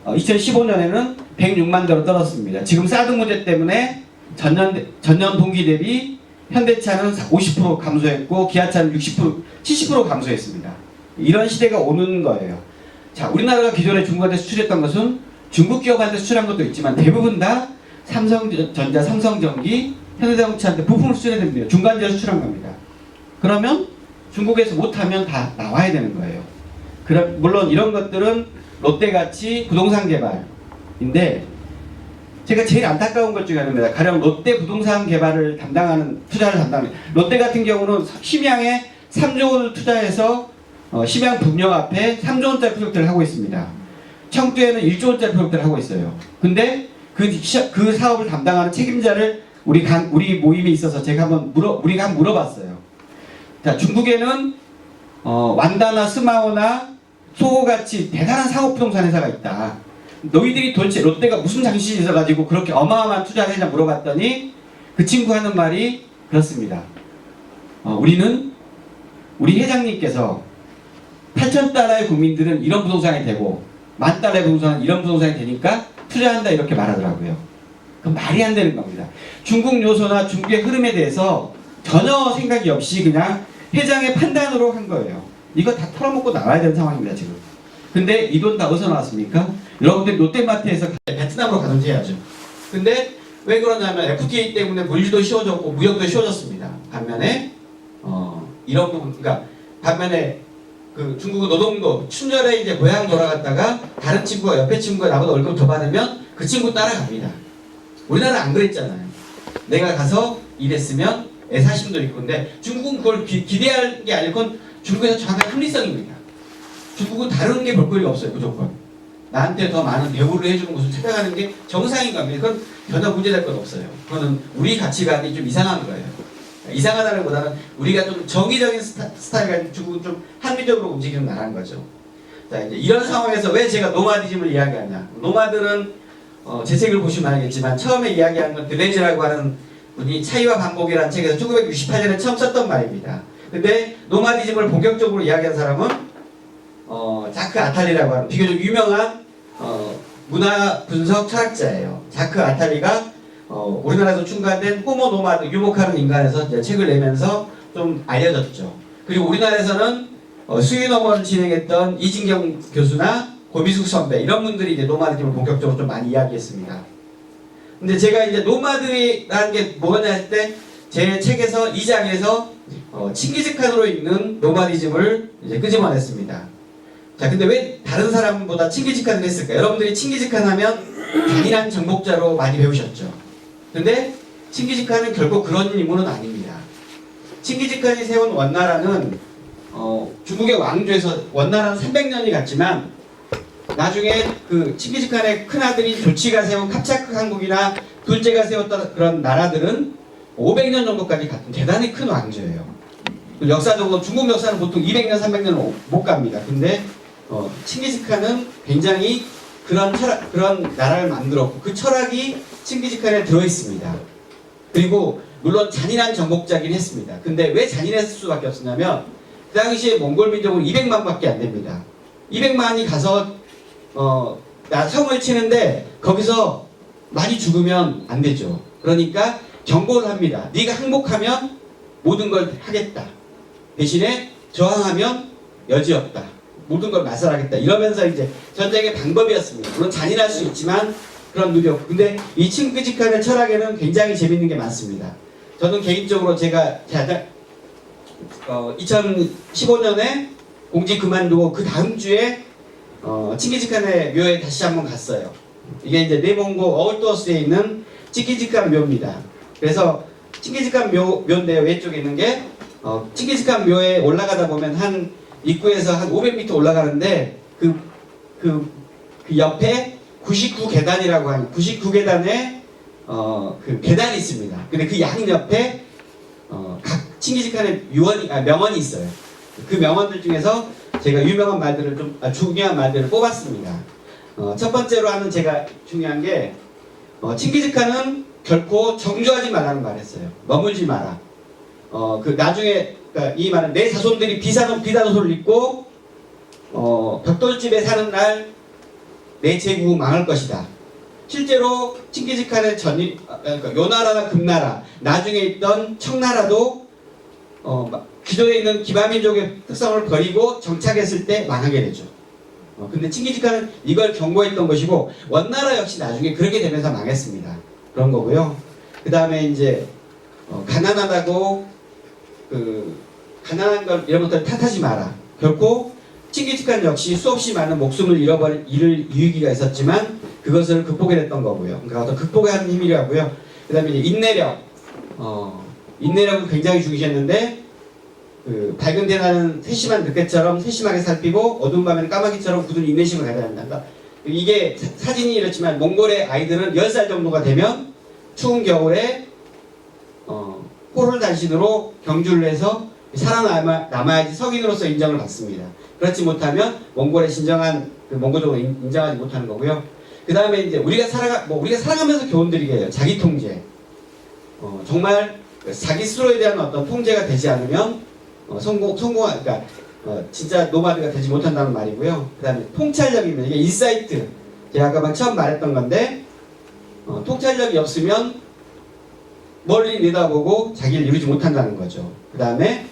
2015년에는 106만 대로 떨어졌습니다. 지금 사드 문제 때문에 전년 동기 대비 현대차는 50% 감소했고 기아차는 70% 감소했습니다. 이런 시대가 오는 거예요. 자, 우리나라가 기존에 중국한테 수출했던 것은 중국 기업한테 수출한 것도 있지만 대부분 다 삼성전자, 삼성전기, 현대자동차한테 부품을 수출해야 됩니다. 중간재를 수출한 겁니다. 그러면 중국에서 못하면 다 나와야 되는 거예요. 물론 이런 것들은 롯데같이 부동산 개발인데, 제가 제일 안타까운 것 중에 하나입니다. 가령 롯데 부동산 개발을 투자를 담당하는 롯데 같은 경우는 심양에 3조 원을 투자해서 심양 북역 앞에 3조 원짜리 프로젝트를 하고 있습니다. 청두에는 1조 원짜리 프로젝트를 하고 있어요. 근데 그 사업을 담당하는 책임자를 우리 모임에 있어서 우리가 한번 물어봤어요. 자, 중국에는 완다나 스마오나 소호같이 대단한 상업 부동산 회사가 있다. 너희들이 도대체 롯데가 무슨 장신이 있어가지고 그렇게 어마어마한 투자를 했냐 물어봤더니 그 친구 하는 말이 그렇습니다. 우리 회장님께서 8,000달러의 국민들은 이런 부동산이 되고 10,000달러의 부동산은 이런 부동산이 되니까 투자한다, 이렇게 말하더라고요. 그건 말이 안 되는 겁니다. 중국 요소나 중국의 흐름에 대해서 전혀 생각이 없이 그냥 회장의 판단으로 한 거예요. 이거 다 털어먹고 나와야 되는 상황입니다, 지금. 근데 이 돈 다 어디서 나왔습니까? 여러분들 롯데마트에서 베트남으로 가든지 해야죠. 근데 왜 그러냐면 FTA 때문에 물류도 쉬워졌고 무역도 쉬워졌습니다. 반면에 이런 부분, 그러니까 반면에 그 중국은 노동도 춘절에 이제 고향 돌아갔다가 다른 친구가, 옆에 친구가 나보다 월급 더 받으면 그 친구 따라갑니다. 우리나라는 안 그랬잖아요. 내가 가서 일했으면 애사심도 있고. 근데 중국은 그걸 기대할 게 아니고 중국에서 정확한 합리성입니다. 중국은 다른 게 볼거리가 없어요. 무조건 나한테 더 많은 대우를 해주는 곳을 찾아가는 게 정상인 겁니다. 그건 전혀 문제될 건 없어요. 그거는 우리 가치관이 좀 이상한 거예요. 이상하다는 것보다는 우리가 좀 정의적인 스타일과 중국은 좀 합리적으로 움직이는 나라인 거죠. 자, 이제 이런 상황에서 왜 제가 노마디즘을 이야기하냐. 노마들은 제 책을 보시면 알겠지만 처음에 이야기한 건 드레즈라고 하는 분이 차이와 반복이라는 책에서 1968년에 처음 썼던 말입니다. 근데 노마디즘을 본격적으로 이야기한 사람은 자크 아탈리라고 하는 비교적 유명한 문화 분석 철학자예요. 자크 아탈리가 우리나라에서 출간된 호모 노마드, 유목하는 인간에서 이제 책을 내면서 좀 알려졌죠. 그리고 우리나라에서는 수유넘어를 진행했던 이진경 교수나 고비숙 선배 이런 분들이 이제 노마드즘을 본격적으로 좀 많이 이야기했습니다. 근데 제가 이제 노마드라는 게 뭐냐 할 때 제 책에서 2장에서 칭기즈칸으로 있는 노마디즘을 이제 끄집어냈습니다. 자, 근데 왜 다른 사람보다 칭기즈칸을 했을까? 여러분들이 칭기즈칸 하면 잔인한 정복자로 많이 배우셨죠. 근데 칭기즈칸은 결국 그런 인물은 아닙니다. 칭기즈칸이 세운 원나라는 중국의 왕조에서 원나라는 300년이 갔지만 나중에 그 칭기즈칸의 큰아들인 조치가 세운 캅차크汗국이나 둘째가 세웠던 그런 나라들은 500년 정도까지 갔던 대단히 큰 왕조예요. 역사적으로 중국 역사는 보통 200년, 300년 못 갑니다. 근데 칭기즈칸은 굉장히 그런 나라를 만들었고 그 철학이 칭기즈칸에 들어있습니다. 그리고 물론 잔인한 정복자긴 했습니다. 근데 왜 잔인했을 수밖에 없었냐면 그 당시에 몽골 민족은 200만밖에 안 됩니다. 200만이 가서 성을 치는데 거기서 많이 죽으면 안 되죠. 그러니까 경고를 합니다. 네가 항복하면 모든 걸 하겠다. 대신에 저항하면 여지없다. 모든 걸 말살하겠다. 이러면서 이제 전쟁의 방법이었습니다. 물론 잔인할 수 있지만 그런 누력. 근데 이 칭기즈칸의 철학에는 굉장히 재밌는 게 많습니다. 저는 개인적으로 제가 2015년에 공직 그만두고 그 다음 주에 칭기즈칸의 묘에 다시 한번 갔어요. 이게 이제 내몽고 어울도스에 있는 칭기즈칸 묘입니다. 그래서 칭기즈칸 묘인데 왼쪽에 있는 게 칭기즈칸 묘에 올라가다 보면 한 입구에서 한 500m 올라가는데 그 옆에 99계단이라고 하는 99계단에 그 계단이 있습니다. 근데 그 양 옆에 각 칭기즈칸의 명언이 있어요. 그 명언들 중에서 제가 유명한 말들을 중요한 말들을 뽑았습니다. 첫 번째로 하는 제가 중요한 게 칭기즈칸은 결코 정주하지 말라는 말했어요. 머물지 마라. 그 나중에 그러니까 이 말은 내 자손들이 비단옷을 입고 벽돌집에 사는 날 내 제국 망할 것이다. 실제로 칭기즈칸의 그러니까 요나라나 금나라, 나중에 있던 청나라도 기존에 있는 기바민족의 특성을 버리고 정착했을 때 망하게 되죠. 근데 칭기즈칸은 이걸 경고했던 것이고 원나라 역시 나중에 그렇게 되면서 망했습니다. 그런 거고요. 그 다음에 이제 가난하다고 가난한 걸 이런 것들 탓하지 마라. 결코 칭기즈칸 역시 수없이 많은 목숨을 잃을 이유기가 있었지만 그것을 극복해냈던 거고요. 그러니까 어떤 극복의 한 힘이라고요. 그 다음에 이제 인내력. 인내력을 굉장히 중시했는데 밝은 데는 세심한 늑대처럼 세심하게 살피고 어두운 밤에는 까마귀처럼 굳은 인내심을 가져야 한다. 이게 사진이 이렇지만 몽골의 아이들은 10살 정도가 되면 추운 겨울에 포를 단신으로 경주를 해서 살아남아야지 성인으로서 인정을 받습니다. 그렇지 못하면 몽골의 진정한 몽골족을 인정하지 못하는 거고요. 그 다음에 이제 우리가 살아가면서 교훈드리게 해요. 자기 통제. 정말 자기 스스로에 대한 어떤 통제가 되지 않으면 그러니까 진짜 노마드가 되지 못한다는 말이고요. 그 다음에 통찰력입니다. 이게 인사이트. 제가 아까 처음 말했던 건데 통찰력이 없으면 멀리 내다보고 자기를 이루지 못한다는 거죠. 그 다음에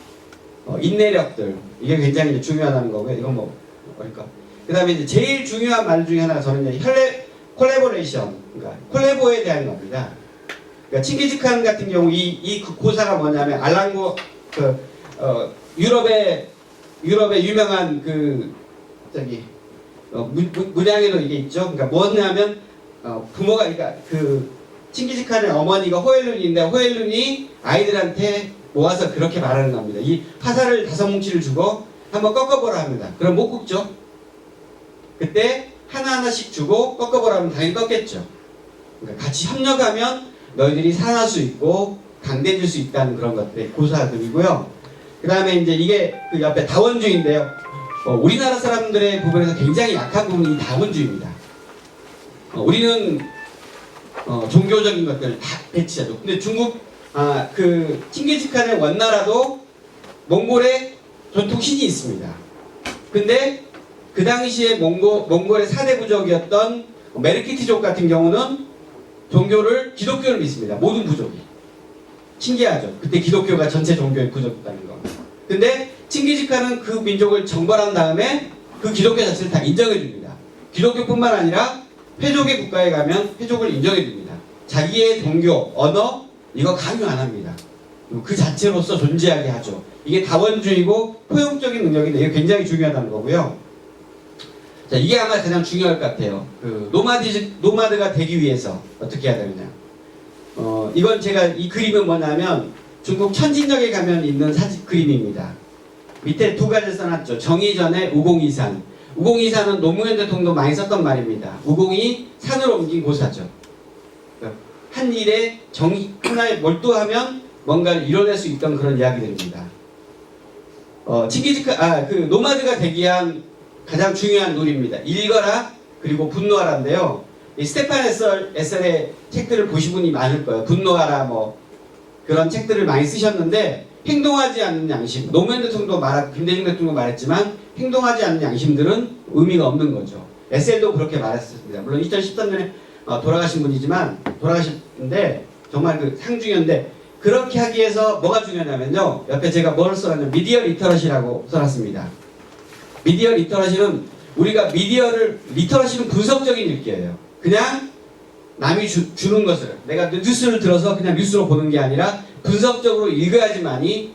인내력들. 이게 굉장히 중요하다는 거고요. 이건 뭘까? 그 다음에 이제 제일 중요한 말 중에 하나가 저는 이제 콜래보레이션. 그러니까 콜래보에 대한 겁니다. 그러니까 칭기즈칸 같은 경우 이 고사가 뭐냐면 알랑고 유럽의 유명한 문양에도 이게 있죠. 그러니까 뭐냐면 부모가 그러니까 칭기즈칸의 어머니가 호엘룬인데 호엘룬이 아이들한테 모아서 그렇게 말하는 겁니다. 이 화살을 5뭉치를 주고 한번 꺾어보라 합니다. 그럼 못 꺾죠. 그때 하나하나씩 주고 꺾어보라 하면 당연히 꺾겠죠. 그러니까 같이 협력하면 너희들이 살아날 수 있고 강대해질 수 있다는 그런 것들의 고사들이고요. 그 다음에 이제 이게 그 옆에 다원주의인데요. 우리나라 사람들의 부분에서 굉장히 약한 부분이 이 다원주의입니다. 우리는 종교적인 것들을 다 배치하죠. 근데 칭기즈칸의 원나라도 몽골의 전통신이 있습니다. 근데 그 당시에 몽골의 4대 부족이었던 메르키티족 같은 경우는 기독교를 믿습니다. 모든 부족이. 신기하죠. 그때 기독교가 전체 종교의 부족이었다는 거. 근데 칭기즈칸은 그 민족을 정벌한 다음에 그 기독교 자체를 다 인정해 줍니다. 기독교뿐만 아니라 회족의 국가에 가면 회족을 인정해 줍니다. 자기의 종교, 언어 이거 강요 안 합니다. 그 자체로서 존재하게 하죠. 이게 다원주의고 포용적인 능력인데 이게 굉장히 중요하다는 거고요. 자, 이게 아마 가장 중요할 것 같아요. 그 노마드가 되기 위해서 어떻게 해야 되느냐. 이건 제가 이 그림은 뭐냐면 중국 천진역에 가면 있는 사진 그림입니다. 밑에 두 가지를 써놨죠. 정의전의 우공이산. 우공이산은 노무현 대통령도 많이 썼던 말입니다. 우공이 산으로 옮긴 고사죠. 한 일에 하나에 몰두하면 뭔가를 이뤄낼 수 있던 그런 이야기들입니다. 그 노마드가 되기 위한 가장 중요한 룰입니다. 읽어라 그리고 분노하라인데요. 이 스테판 에셀의 책들을 보신 분이 많을 거예요. 분노하라 뭐 그런 책들을 많이 쓰셨는데 행동하지 않는 양심. 노무현 대통령도 김대중 대통령도 말했지만 행동하지 않는 양심들은 의미가 없는 거죠. 에셀도 그렇게 말했습니다. 물론 2013년에 돌아가신 분이지만 돌아가셨는데 정말 그 상중현인데 그렇게 하기 위해서 뭐가 중요하냐면요. 옆에 제가 뭘 써놨냐면 미디어 리터러시라고 써놨습니다. 미디어 리터러시는 우리가 리터러시는 분석적인 읽기예요. 그냥 남이 주는 것을 내가 뉴스를 들어서 그냥 뉴스로 보는 게 아니라 분석적으로 읽어야지만이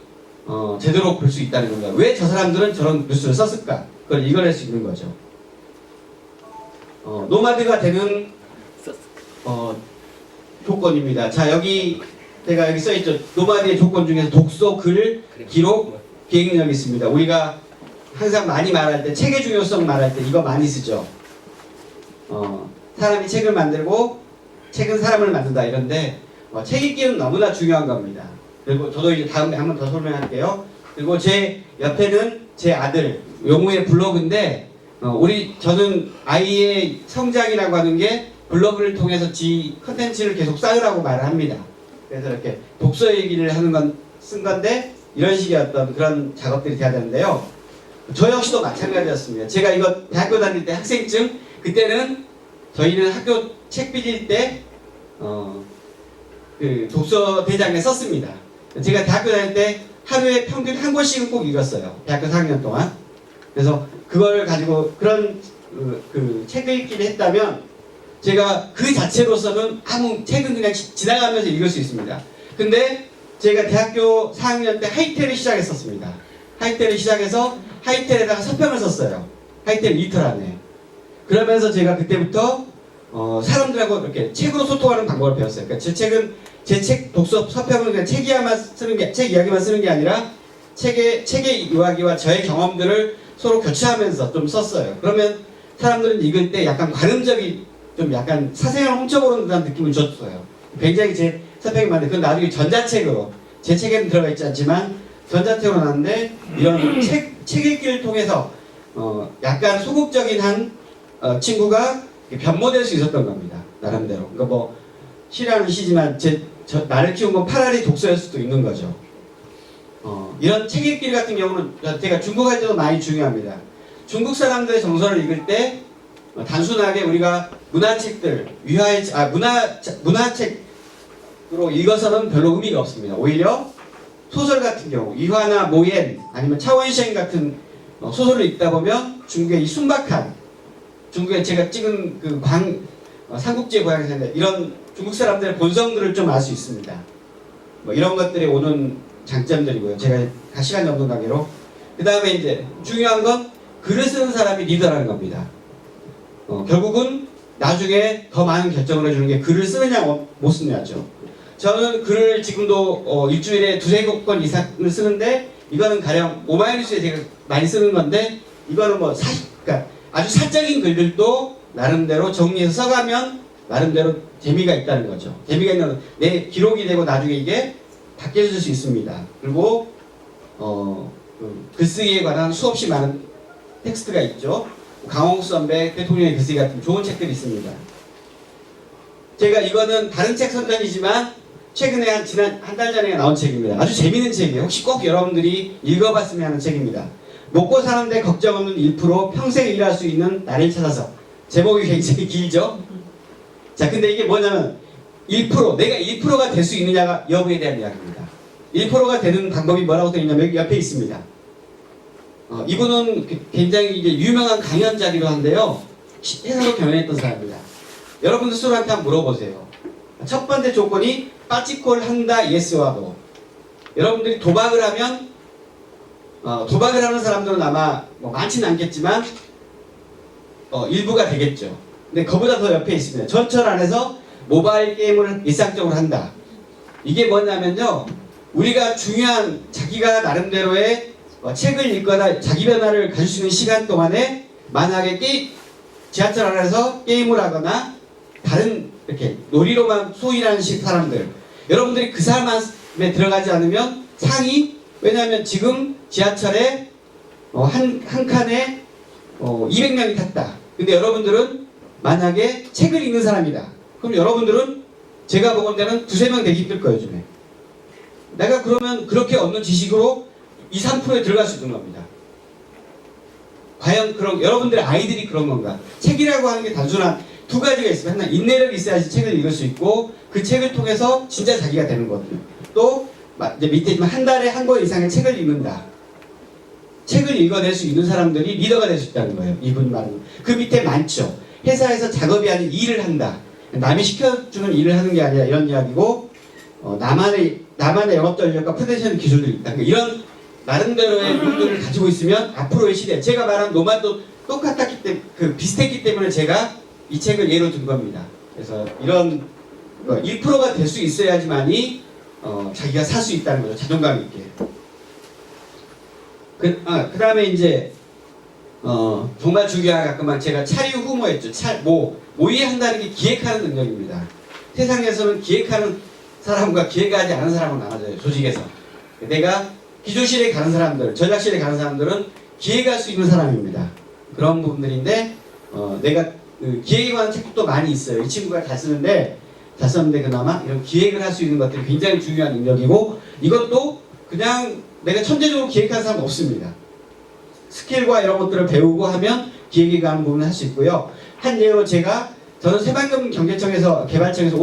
제대로 볼 수 있다는 겁니다. 왜 저 사람들은 저런 뉴스를 썼을까? 그걸 읽어낼 수 있는 거죠. 노마드가 되는 조건입니다. 자, 제가 여기 써있죠. 노마드의 조건 중에서 독서, 글, 기록, 비행력이 있습니다. 우리가 항상 많이 말할 때 책의 중요성 말할 때 이거 많이 쓰죠. 사람이 책을 만들고 책은 사람을 만든다 이런데 책 읽기는 너무나 중요한 겁니다. 그리고 저도 이제 다음에 한 번 더 설명할게요. 그리고 제 옆에는 제 아들 용우의 블로그인데 저는 아이의 성장이라고 하는 게 블로그를 통해서 컨텐츠를 계속 쌓으라고 말을 합니다. 그래서 이렇게 독서 얘기를 쓴 건데 이런 식의 어떤 그런 작업들이 돼야 되는데요. 저 역시도 마찬가지였습니다. 제가 이거 대학교 다닐 때 학생증 그때는 저희는 학교 책 빌릴 때 그 독서 대장에 썼습니다. 제가 대학교 다닐 때 하루에 평균 한 권씩은 꼭 읽었어요. 대학교 4학년 동안. 그래서 그걸 가지고 그런 그 책을 읽기를 했다면 제가 그 자체로서는 아무 책은 그냥 지나가면서 읽을 수 있습니다. 근데 제가 대학교 4학년 때 하이텔을 시작했었습니다. 하이텔을 시작해서 하이텔에다가 서평을 썼어요. 하이텔 리터란에. 그러면서 제가 그때부터 사람들하고 이렇게 책으로 소통하는 방법을 배웠어요. 그러니까 제 책 독서 서평은 그냥 책 이야기만 쓰는 게 아니라 책의 이야기와 저의 경험들을 서로 교체하면서 좀 썼어요. 그러면 사람들은 읽을 때 약간 관음적이 좀 약간 사생활을 훔쳐보는 듯한 느낌을 줬어요. 굉장히 제 서평이 많은데 그건 나중에 전자책으로 제 책에는 들어가 있지 않지만 전자책으로 나왔는데 이런 책 읽기를 통해서 약간 소극적인 한 친구가 변모될 수 있었던 겁니다. 나름대로. 그러니까 뭐 시라는 시지만 나를 키운 건 파라리 독서일 수도 있는 거죠. 이런 책 읽기 같은 경우는 제가 중국 할 때도 많이 중요합니다. 중국 사람들의 정서를 읽을 때 단순하게 우리가 문화책들 문화책으로 읽어서는 별로 의미가 없습니다. 오히려 소설 같은 경우 이화나 모옌 아니면 차원셴 같은 소설을 읽다 보면 중국의 이 순박한 중국에 제가 찍은 그 삼국지의 고향에서 이런 중국 사람들의 본성들을 좀 알 수 있습니다. 뭐 이런 것들이 오는 장점들이고요. 제가 시간이 없는 관계로 그 다음에 이제 중요한 건 글을 쓰는 사람이 리더라는 겁니다. 결국은 나중에 더 많은 결정을 해주는 게 글을 쓰느냐 못 쓰느냐죠. 저는 글을 지금도 일주일에 2-3권 이상을 쓰는데 이거는 가령 오마이뉴스에 제가 많이 쓰는 건데 이거는 뭐 그러니까 아주 사적인 글들도 나름대로 정리해서 써가면 나름대로 재미가 있다는 거죠. 재미가 있는 내 기록이 되고 나중에 이게 바뀌어질 수 있습니다. 그리고 글쓰기에 관한 수없이 많은 텍스트가 있죠. 강홍수 선배 대통령의 글쓰기 같은 좋은 책들이 있습니다. 제가 이거는 다른 책 선전이지만 최근에 지난 한 달 전에 나온 책입니다. 아주 재미있는 책이에요. 혹시 꼭 여러분들이 읽어봤으면 하는 책입니다. 먹고 사는데 걱정 없는 1% 평생 일할 수 있는 나를 찾아서. 제목이 굉장히 길죠? 자, 근데 이게 뭐냐면 1% 내가 1%가 될 수 있느냐가 여부에 대한 이야기입니다. 1%가 되는 방법이 뭐라고 되어 있냐면 여기 옆에 있습니다. 이분은 굉장히 이제 유명한 강연자기도 한데요. 회사로 경영했던 사람입니다. 여러분들 스스로한테 한번 물어보세요. 첫 번째 조건이 빠찌콜 한다 예스와 노. 여러분들이 도박을 하면 도박을 하는 사람들은 아마 뭐 많지는 않겠지만 일부가 되겠죠. 근데 그보다 더 옆에 있습니다. 전철 안에서 모바일 게임을 일상적으로 한다. 이게 뭐냐면요, 우리가 중요한 자기가 나름대로의 책을 읽거나 자기 변화를 가질 수 있는 시간 동안에 만약에 지하철 안에서 게임을 하거나 다른 이렇게 놀이로만 소일하는 사람들, 여러분들이 그 사람에 들어가지 않으면 상이, 왜냐하면 지금 지하철에 한 칸에 200명이 탔다. 근데 여러분들은 만약에 책을 읽는 사람이다. 그럼 여러분들은 제가 보건대는 2~3명 되기 힘들 거예요, 요즘에. 내가 그러면 그렇게 얻는 지식으로 2~3%에 들어갈 수 있는 겁니다. 과연 여러분들의 아이들이 그런 건가? 책이라고 하는 게 단순한 두 가지가 있습니다. 하나, 인내력이 있어야지 책을 읽을 수 있고, 그 책을 통해서 진짜 자기가 되는 거거든요. 또 이제 밑에 있지만 한 달에 한 권 이상의 책을 읽는다. 책을 읽어낼 수 있는 사람들이 리더가 될 수 있다는 거예요. 이분 말은. 그 밑에 많죠. 회사에서 작업이 아닌 일을 한다. 남이 시켜주는 일을 하는 게 아니라 이런 이야기고, 나만의 영업 전략과 프레젠테이션 기술들이 있다. 그러니까 이런 나름대로의 용도를 가지고 있으면 앞으로의 시대, 제가 말한 노마도 똑같았기 때문에, 비슷했기 때문에 제가 이 책을 예로 든 겁니다. 그래서 이런 1%가 될 수 있어야지만이 자기가 살 수 있다는 거죠. 자존감 있게. 그 다음에 이제 정말 중요한 가끔만 제가 차리 후모했죠. 모의한다는 게 기획하는 능력입니다. 세상에서는 기획하는 사람과 기획하지 않은 사람은 나눠져요. 조직에서. 내가 기조실에 가는 사람들, 전략실에 가는 사람들은 기획할 수 있는 사람입니다. 그런 부분들인데 내가 기획에 관한 책도 많이 있어요. 이 친구가 잘 썼는데 그나마 이런 기획을 할 수 있는 것들이 굉장히 중요한 능력이고, 이것도 그냥 내가 천재적으로 기획하는 사람은 없습니다. 스킬과 이런 것들을 배우고 하면 기획에 관한 부분을 할 수 있고요. 한 예로 저는 새만금 경제청에서 개발청에서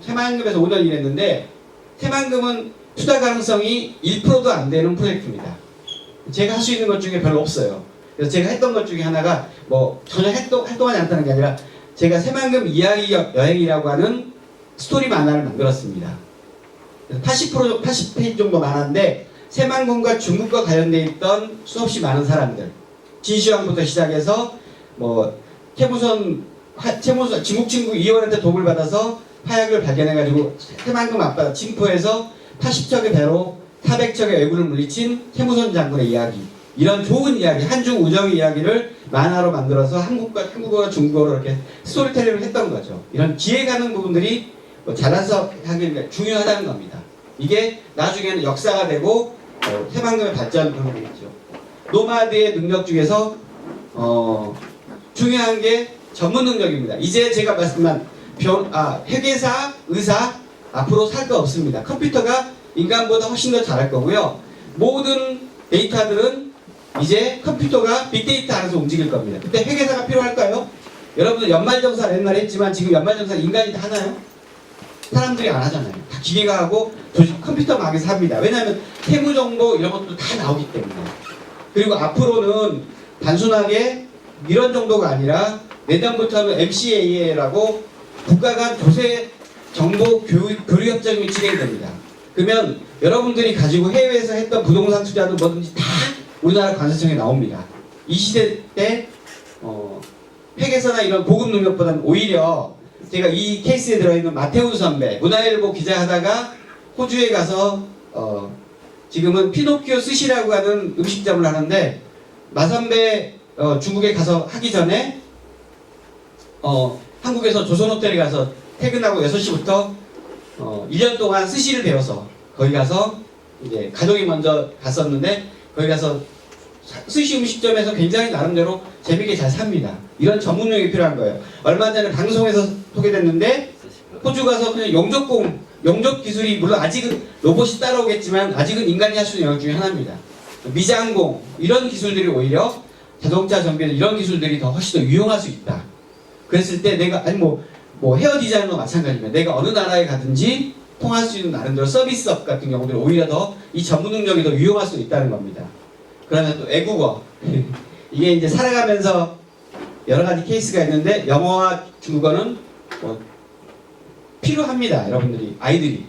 새만금에서 5년 일했는데, 새만금은 투자 가능성이 1%도 안 되는 프로젝트입니다. 제가 할 수 있는 것 중에 별로 없어요. 그래서 제가 했던 것 중에 하나가 전혀 활동하지 않다는 게 아니라, 제가 새만금 이야기 여행이라고 하는 스토리 만화를 만들었습니다. 80페이지 정도 만화인데, 새만금과 중국과 관련되어 있던 수없이 많은 사람들, 진시황부터 시작해서 중국 친구 이원한테 도움을 받아서 화약을 발견해가지고 새만금 앞바다 침포해서 80척의 배로 400척의 왜군을 물리친 태무선 장군의 이야기, 이런 좋은 이야기, 한중 우정의 이야기를 만화로 만들어서 한국어와 중국어로 이렇게 스토리텔링을 했던 거죠. 이런 기획하는 부분들이 잘해서 하기가 중요하다는 겁니다. 이게 나중에는 역사가 되고 새만금의 발전 그런 게 있죠. 노마드의 능력 중에서 중요한 게 전문 능력입니다. 이제 제가 말씀한 회계사, 의사 앞으로 살 거 없습니다. 컴퓨터가 인간보다 훨씬 더 잘할 거고요. 모든 데이터들은 이제 컴퓨터가 빅데이터 안에서 움직일 겁니다. 그때 회계사가 필요할까요? 여러분들 연말정산 옛날에 했지만 지금 연말정산 인간이 다 하나요? 사람들이 안 하잖아요. 다 기계가 하고 컴퓨터 망해서 합니다. 왜냐하면 세무정보 이런 것도 다 나오기 때문에. 그리고 앞으로는 단순하게 이런 정도가 아니라 내년부터는 MCA라고 국가 간 조세 정보 교류 협정이 진행됩니다. 그러면 여러분들이 가지고 해외에서 했던 부동산 투자도 뭐든지 다 우리나라 관세청에 나옵니다. 이 시대 때 회계서나 이런 고급 능력보다는 오히려 제가 이 케이스에 들어있는 마테우스 선배, 문화일보 기자하다가 호주에 가서 지금은 피노키오 스시라고 하는 음식점을 하는데, 마선배 중국에 가서 하기 전에 한국에서 조선호텔에 가서 퇴근하고 6시부터 1년 동안 스시를 배워서 거기 가서 이제 가족이 먼저 갔었는데, 거기 가서 스시 음식점에서 굉장히 나름대로 재밌게 잘 삽니다. 이런 전문력이 필요한 거예요. 얼마 전에 방송에서 소개됐는데, 호주 가서 그냥 용접 기술이, 물론 아직은 로봇이 따라오겠지만 아직은 인간이 할 수 있는 영역 중에 하나입니다. 미장공 이런 기술들이 오히려 자동차 정비나 이런 기술들이 훨씬 더 유용할 수 있다. 그랬을 때 내가 헤어 디자이너도 마찬가지입니다. 내가 어느 나라에 가든지 통할 수 있는 나름대로 서비스업 같은 경우들은 오히려 더 이 전문 능력이 더 유용할 수 있다는 겁니다. 그러면 또 외국어 이게 이제 살아가면서 여러 가지 케이스가 있는데 영어와 중국어는 필요합니다. 여러분들이 아이들이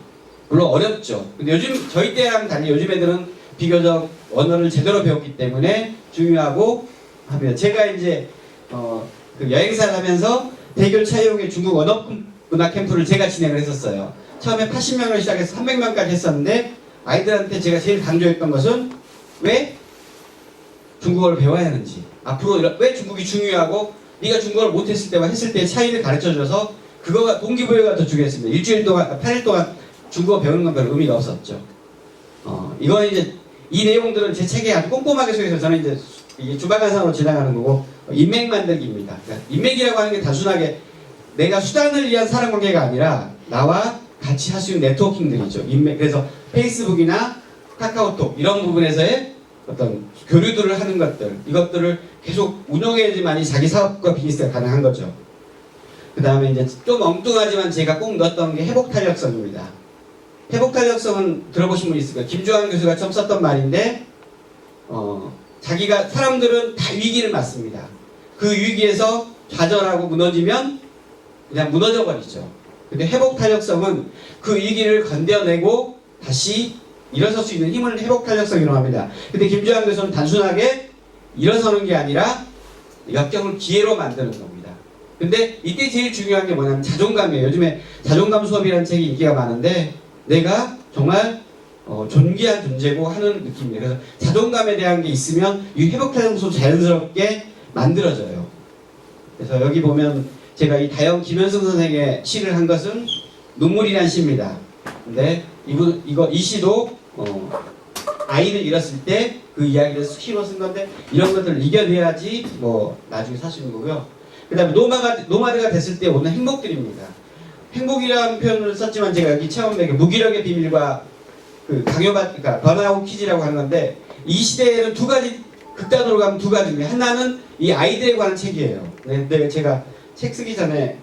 물론 어렵죠. 근데 요즘 저희 때랑 달리 요즘 애들은 비교적 언어를 제대로 배웠기 때문에 중요하고 하면 제가 이제 그 여행사를 하면서 대결 차이용의 중국 언어 문화 캠프를 제가 진행을 했었어요. 처음에 80명을 시작해서 300명까지 했었는데 아이들한테 제가 제일 강조했던 것은 왜 중국어를 배워야 하는지, 앞으로 왜 중국이 중요하고 네가 중국어를 못했을 때와 했을 때의 차이를 가르쳐줘서 그거가 동기부여가 더 중요했습니다. 일주일 동안, 8일 동안 중국어 배우는 건 별 의미가 없었죠. 이건 이제 이 내용들은 제 책에 아주 꼼꼼하게 소개해서 저는 이제 이게 주방관상으로 진행하는 거고 인맥 만들기입니다. 그러니까 인맥이라고 하는 게 단순하게 내가 수단을 위한 사람관계가 아니라 나와 같이 할 수 있는 네트워킹들이죠. 인맥. 그래서 페이스북이나 카카오톡 이런 부분에서의 어떤 교류들을 하는 것들, 이것들을 계속 운영해야지만이 자기 사업과 비즈니스가 가능한 거죠. 그 다음에 이제 좀 엉뚱하지만 제가 꼭 넣었던 게 회복탄력성입니다. 회복탄력성은 들어보신 분 있을 거예요. 김주환 교수가 처음 썼던 말인데 자기가 사람들은 다 위기를 맞습니다. 그 위기에서 좌절하고 무너지면 그냥 무너져 버리죠. 근데 회복탄력성은 그 위기를 건뎌내고 다시 일어설 수 있는 힘을 회복탄력성이라고 합니다. 근데 김주환 교수는 단순하게 일어서는 게 아니라 역경을 기회로 만드는 겁니다. 근데 이때 제일 중요한 게 뭐냐면 자존감이에요. 요즘에 자존감 수업이라는 책이 인기가 많은데 내가 정말 존귀한 존재고 하는 느낌이에요. 그래서 자존감에 대한 게 있으면 이 회복탄력도 자연스럽게 만들어져요. 그래서 여기 보면 제가 이 다영 김현승 선생의 시를 한 것은 눈물이란 시입니다. 근데 이 시도 아이를 잃었을 때 그 이야기를 시로 쓴 건데 이런 것들을 이겨내야지 뭐 나중에 살 수 있는 거고요. 그 다음에 노마드가 됐을 때 오는 행복들입니다. 행복이라는 표현을 썼지만 제가 여기 처음에 무기력의 비밀과 그 그러니까 번아웃 퀴즈라고 하는 건데 이 시대에는 두 가지 극단으로 가면 두 가지입니다. 하나는 이 아이들에 관한 책이에요. 근데 제가 책 쓰기 전에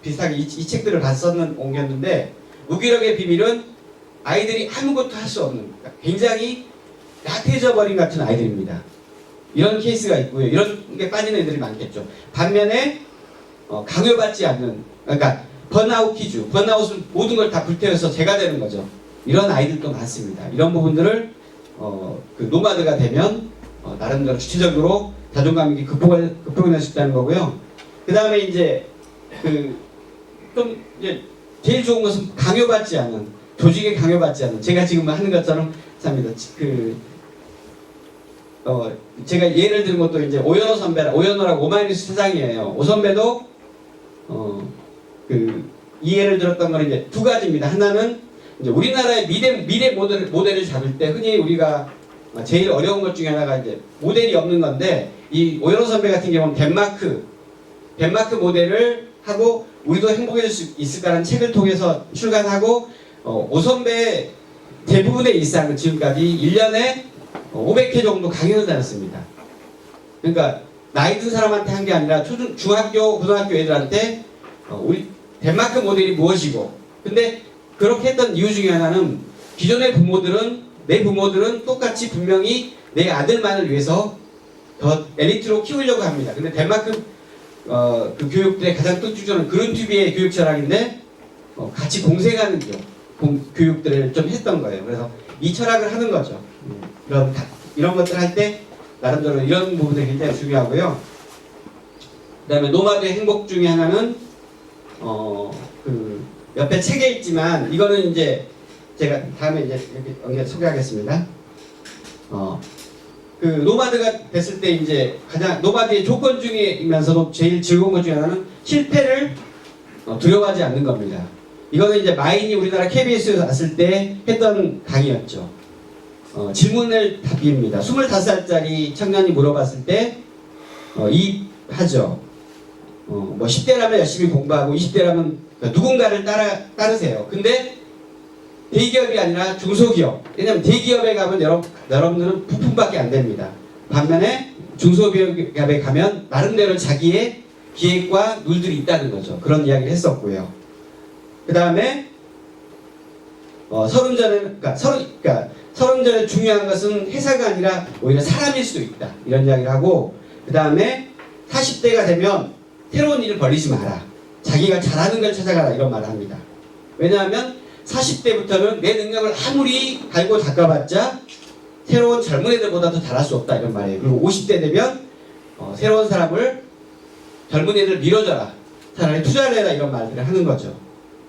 비슷하게 이 책들을 옮겼는데 무기력의 비밀은 아이들이 아무것도 할 수 없는 굉장히 나태해져 버린 같은 아이들입니다. 이런 케이스가 있고요. 이런 게 빠지는 애들이 많겠죠. 반면에 강요받지 않는 그러니까 번아웃 퀴즈, 번아웃은 모든 걸 다 불태워서 제가 되는 거죠. 이런 아이들도 많습니다. 이런 부분들을 그 노마드가 되면 나름대로 주체적으로 자존감 있게 극복해낼 수 있다는 거고요. 그 다음에 이제 좀 이제 제일 좋은 것은 강요받지 않는, 조직에 강요받지 않는, 제가 지금 하는 것처럼 삽니다. 제가 예를 든 것도 이제 오연호 오연호라고 오마이뉴스 세상이에요. 오 선배도 이 예를 들었던 건 이제 두 가지입니다. 하나는 이제 우리나라의 미래 모델을 잡을 때 흔히 우리가 제일 어려운 것 중에 하나가 이제 모델이 없는 건데 이 오연호 선배 같은 경우는 덴마크 모델을 하고 우리도 행복해질 수 있을까라는 책을 통해서 출간하고 오 선배의 대부분의 일상을 지금까지 1년에 500회 정도 강연을 다녔습니다. 그러니까 나이 든 사람한테 한 게 아니라 중학교, 고등학교 애들한테 우리 덴마크 모델이 무엇이고, 근데 그렇게 했던 이유 중에 하나는 기존의 내 부모들은 똑같이 분명히 내 아들만을 위해서 더 엘리트로 키우려고 합니다. 근데 덴마크 그 교육들의 가장 특징은 그룬튜비의 교육 철학인데 같이 공생하는 교육들을 좀 했던 거예요. 그래서 이 철학을 하는 거죠. 이런 것들 할 때 나름대로 이런 부분이 굉장히 중요하고요. 그 다음에 노마드의 행복 중에 하나는 옆에 책에 있지만 이거는 이제 제가 다음에 이제 여기 소개하겠습니다. 노마드가 됐을 때 이제 가장 노마드의 조건 중이면서도 제일 즐거운 것 중에 하나는 실패를 두려워하지 않는 겁니다. 이거는 이제 마인이 우리나라 KBS에 왔을 때 했던 강의였죠. 질문을 답입니다. 25살짜리 청년이 물어봤을 때 하죠. 뭐 10대라면 열심히 공부하고 20대라면 누군가를 따르세요. 근데 대기업이 아니라 중소기업. 왜냐면 대기업에 가면 여러분들은 부품밖에 안 됩니다. 반면에 중소기업에 가면 나름대로 자기의 기획과 룰들이 있다는 거죠. 그런 이야기를 했었고요. 그 다음에 서른 전에 중요한 것은 회사가 아니라 오히려 사람일 수도 있다. 이런 이야기를 하고, 그 다음에 40대가 되면 새로운 일을 벌리지 마라. 자기가 잘하는 걸 찾아가라. 이런 말을 합니다. 왜냐하면 40대부터는 내 능력을 아무리 갈고 닦아봤자 새로운 젊은 애들보다 더 잘할 수 없다. 이런 말이에요. 그리고 50대 되면 새로운 사람을 젊은 애들 밀어줘라. 차라리 투자를 해라. 이런 말들을 하는 거죠.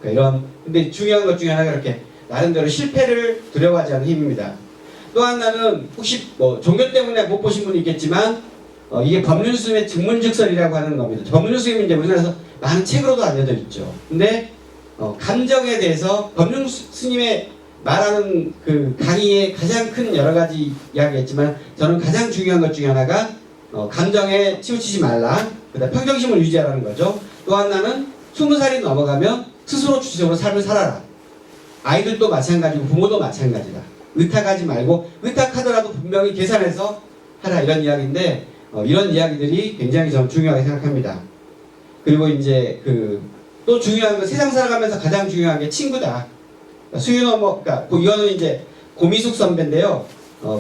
그러니까 근데 중요한 것 중에 하나가 이렇게 나름대로 실패를 두려워하지 않는 힘입니다. 또 하나는 혹시 뭐 종교 때문에 못 보신 분이 있겠지만 이게 법륜스님의 증문즉설이라고 하는 겁니다. 법륜스님은 이제 우리나라에서 많은 책으로도 알려져 있죠. 근데 감정에 대해서 법륜스님의 말하는 그 강의의 가장 큰 여러 가지 이야기했지만 저는 가장 중요한 것 중에 하나가 감정에 치우치지 말라. 그다음 평정심을 유지하라는 거죠. 또 하나는 20살이 넘어가면 스스로 주체적으로 삶을 살아라. 아이들도 마찬가지고 부모도 마찬가지다. 의탁하지 말고 의탁하더라도 분명히 계산해서 하라. 이런 이야기인데 이런 이야기들이 굉장히 저는 중요하게 생각합니다. 그리고 이제 또 중요한 건 세상 살아가면서 가장 중요한 게 친구다. 수윤어머, 그러니까 이거는 이제 고미숙 선배인데요.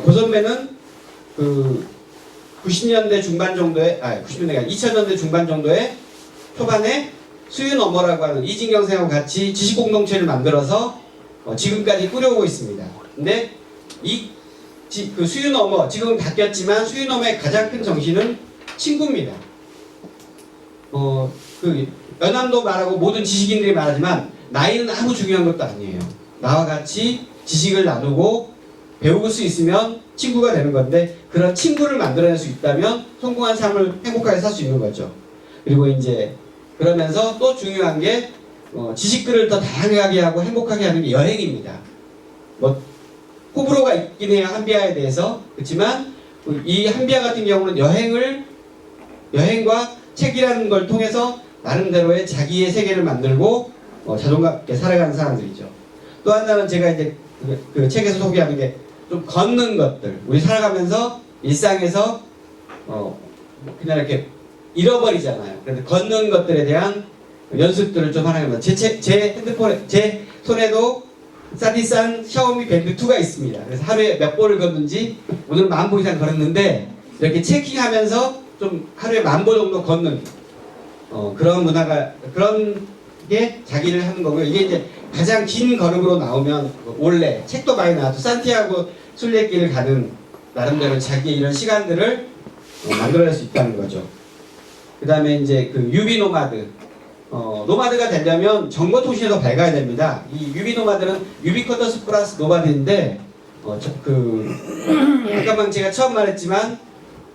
그 선배는 90년대 중반 정도에, 90년대가 2000년대 중반 정도에 초반에 수윤어머라고 하는 이진경 선생하고 같이 지식공동체를 만들어서 지금까지 꾸려오고 있습니다. 근데 그 수윤어머, 지금은 바뀌었지만 수윤어머의 가장 큰 정신은 친구입니다. 연암도 말하고 모든 지식인들이 말하지만 나이는 아무 중요한 것도 아니에요. 나와 같이 지식을 나누고 배울 수 있으면 친구가 되는 건데 그런 친구를 만들어낼 수 있다면 성공한 삶을 행복하게 살 수 있는 거죠. 그리고 이제 그러면서 또 중요한 게 지식들을 더 다양하게 하고 행복하게 하는 게 여행입니다. 뭐 호불호가 있긴 해요. 한비아에 대해서. 그렇지만 이 한비아 같은 경우는 여행과 책이라는 걸 통해서 나름대로의 자기의 세계를 만들고 자존감 있게 살아가는 사람들이죠. 또 하나는 제가 이제 그 책에서 소개하는 게 좀 걷는 것들. 우리 살아가면서 일상에서 그냥 이렇게 잃어버리잖아요. 그래서 걷는 것들에 대한 연습들을 좀 하는 겁니다. 제 핸드폰에, 제 손에도 싸디싼 샤오미 밴드 2가 있습니다. 그래서 하루에 몇 보를 걷는지 오늘 10,000보 이상 걸었는데 이렇게 체킹하면서 좀 하루에 10,000보 정도 걷는 그런 문화가, 그런 게 자기를 하는 거고요. 이게 이제 가장 긴 걸음으로 나오면 원래 책도 많이 나와도 산티아고 순례길을 가는 나름대로 자기의 이런 시간들을 만들어낼 수 있다는 거죠. 그 다음에 이제 유비 노마드. 노마드가 되려면 정보 통신이 더 밝아야 됩니다. 이 유비 노마드는 유비쿼터스 플러스 노마드인데 잠깐만 제가 처음 말했지만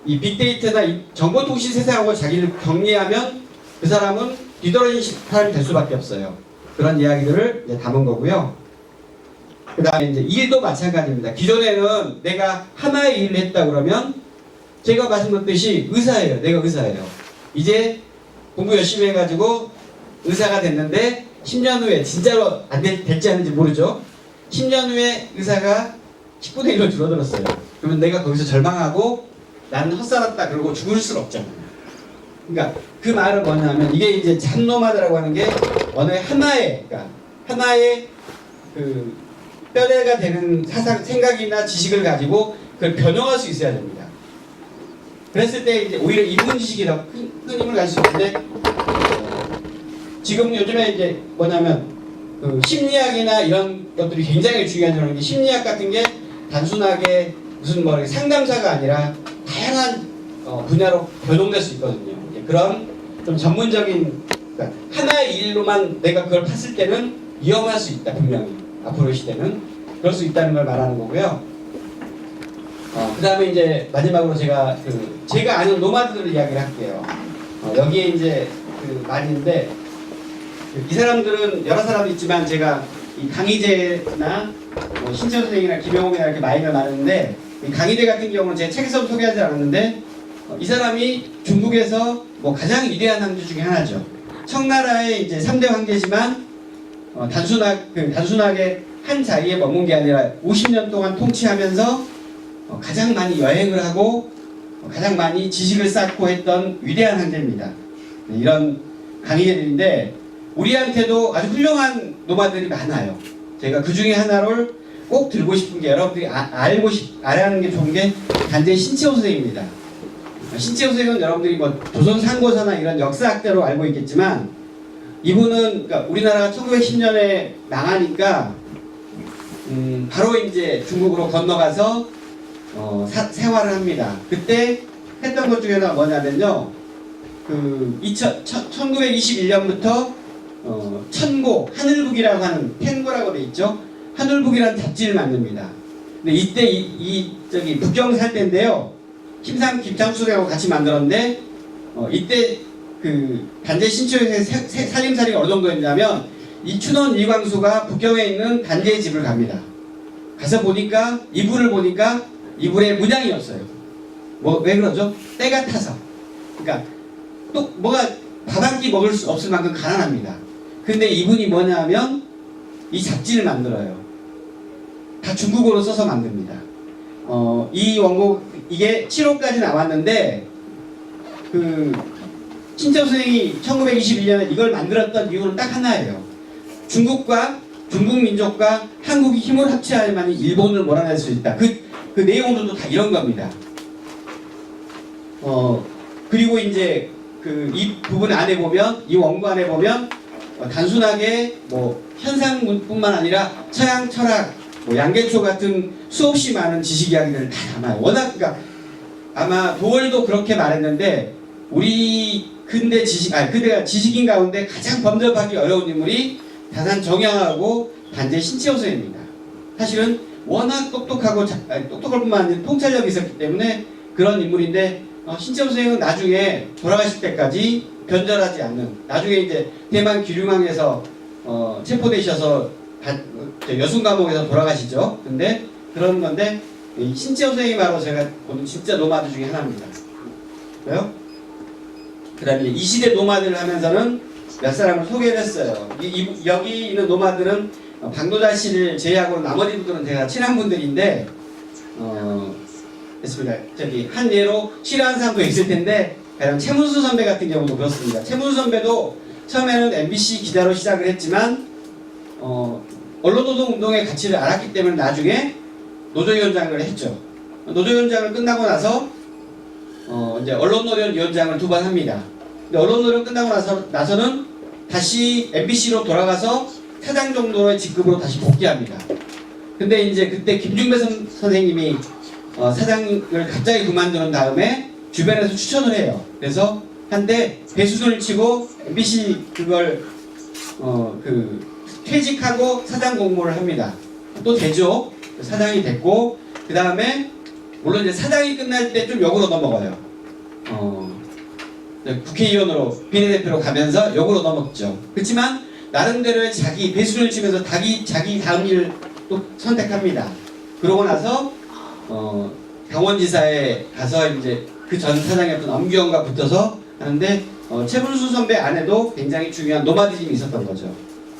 이 빅데이터나 이 정보 통신 세상하고 자기를 격리하면 그 사람은 뒤떨어진 사람이 될 수밖에 없어요. 그런 이야기들을 이제 담은 거고요. 그 다음에 이제 일도 마찬가지입니다. 기존에는 내가 하나의 일을 했다 그러면 제가 말씀드렸듯이 의사예요. 내가 의사예요. 이제 공부 열심히 해가지고 의사가 됐는데 10년 후에 진짜로 될지 안 될지 모르죠. 10년 후에 의사가 10분의 1로 줄어들었어요. 그러면 내가 거기서 절망하고 나는 헛살았다 그러고 죽을 수는 없잖아요. 그러니까 그 말은 뭐냐면 이게 이제 잡노마드라고 하는 게 어느 하나의 그 뼈대가 되는 생각이나 지식을 가지고 그걸 변형할 수 있어야 됩니다. 그랬을 때 이제 오히려 인문 지식이 더 큰 힘을 가질 수 있는데 지금 요즘에 이제 뭐냐면 심리학이나 이런 것들이 굉장히 중요한 게 심리학 같은 게 단순하게 무슨 뭐 상담사가 아니라 다양한 분야로 변동될 수 있거든요. 그런 좀 전문적인, 그러니까 하나의 일로만 내가 그걸 팠을 때는 위험할 수 있다. 분명히 앞으로의 시대는 그럴 수 있다는 걸 말하는 거고요. 그 다음에 이제 마지막으로 제가 아는 노마드들 이야기를 할게요. 여기에 이제 말인데 이 사람들은 여러 사람도 있지만 제가 이 강희재나 신채호 선생이나 김영웅이나 이렇게 나이가 많은데 이 강희재 같은 경우는 제 책에서 소개하지 않았는데 이 사람이 중국에서 가장 위대한 황제 중에 하나죠. 청나라의 이제 3대 황제지만 단순하게 한 자리에 머문 게 아니라 50년 동안 통치하면서 가장 많이 여행을 하고 가장 많이 지식을 쌓고 했던 위대한 황제입니다. 이런 강의들인데 우리한테도 아주 훌륭한 노마들이 많아요. 제가 그 중에 하나를 꼭 들고 싶은 게 여러분들이 알아야 하는 게 좋은 게 단재 신채호 선생입니다. 신채호 선생은 여러분들이 뭐 조선 상고서나 이런 역사학자로 알고 있겠지만 이분은 그러니까 우리나라가 1910년에 망하니까 바로 이제 중국으로 건너가서 생활을 합니다. 그때 했던 것 중에 하나가 뭐냐면요. 1921년부터 천고, 하늘북이라고 하는 텐고라고 돼 있죠. 하늘북이라는 잡지를 만듭니다. 근데 이때 저기 북경 살 때인데요. 김창수 선생하고 같이 만들었는데 이때 그 단재 신초에서 살림살이가 어느 정도였냐면 이춘원 이광수가 북경에 있는 단재의 집을 갑니다. 가서 보니까 이불을 보니까 이불에 문양이었어요. 왜 그러죠? 때가 타서. 그러니까 또 뭐가 밥 한 끼 먹을 수 없을 만큼 가난합니다. 근데 이분이 뭐냐면 이 잡지를 만들어요. 다 중국어로 써서 만듭니다. 이 원고 이게 7호까지 나왔는데 신채호 선생이 1921년에 이걸 만들었던 이유는 딱 하나예요. 중국 민족과 한국이 힘을 합쳐야만이 일본을 몰아낼 수 있다. 그 내용으로도 다 이런 겁니다. 그리고 이제 이 부분 안에 보면 이 원고 안에 보면 단순하게 뭐 현상뿐만 아니라 서양 철학, 뭐 양계초 같은 수없이 많은 지식 이야기들을 다 담아요. 워낙 그러니까 아마 도월도 그렇게 말했는데 우리 그대가 지식인 가운데 가장 범접하기 어려운 인물이 다산 정양하고 단재 신채호 선생입니다. 사실은 워낙 똑똑할 뿐만 아니라 통찰력이 있었기 때문에 그런 인물인데 신채호 선생은 나중에 돌아가실 때까지 변절하지 않는 나중에 이제 대만 기륭항에서 체포되셔서 여순 감옥에서 돌아가시죠. 근데 그런 건데 신채호 선생이 바로 제가 보는 진짜 노마드 중에 하나입니다. 왜요? 그 다음에 이 시대 노마드를 하면서는 몇 사람을 소개를 했어요. 여기 있는 노마드는 방도자 씨를 제외하고 나머지 분들은 제가 친한 분들인데 됐습니다. 저기 한 예로 싫어하는 사람도 있을 텐데 가령 최문수 선배 같은 경우도 그렇습니다. 최문수 선배도 처음에는 MBC 기자로 시작을 했지만 언론노동 운동의 가치를 알았기 때문에 나중에 노조위원장을 했죠. 노조위원장을 끝나고 나서 이제 언론노련위원장을 2번 합니다. 근데 언론노련 끝나고 나서는 다시 MBC로 돌아가서 사장 정도의 직급으로 다시 복귀합니다. 근데 이제 그때 김중배 선생님이 사장을 갑자기 그만두는 다음에 주변에서 추천을 해요. 그래서 한때 배수순을 치고 MBC 그걸 퇴직하고 사장 공모를 합니다. 또 되죠. 사장이 됐고 그 다음에 물론 이제 사장이 끝날 때 좀 역으로 넘어가요. 국회의원으로 비례대표로 가면서 역으로 넘었죠. 그렇지만 나름대로의 자기 배수를 치면서 자기 다음 일을 또 선택합니다. 그러고 나서 강원지사에 가서 이제 그 전 사장이었던 엄규영과 붙어서 하는데 최문수 선배 안에도 굉장히 중요한 노마디즘이 있었던 거죠.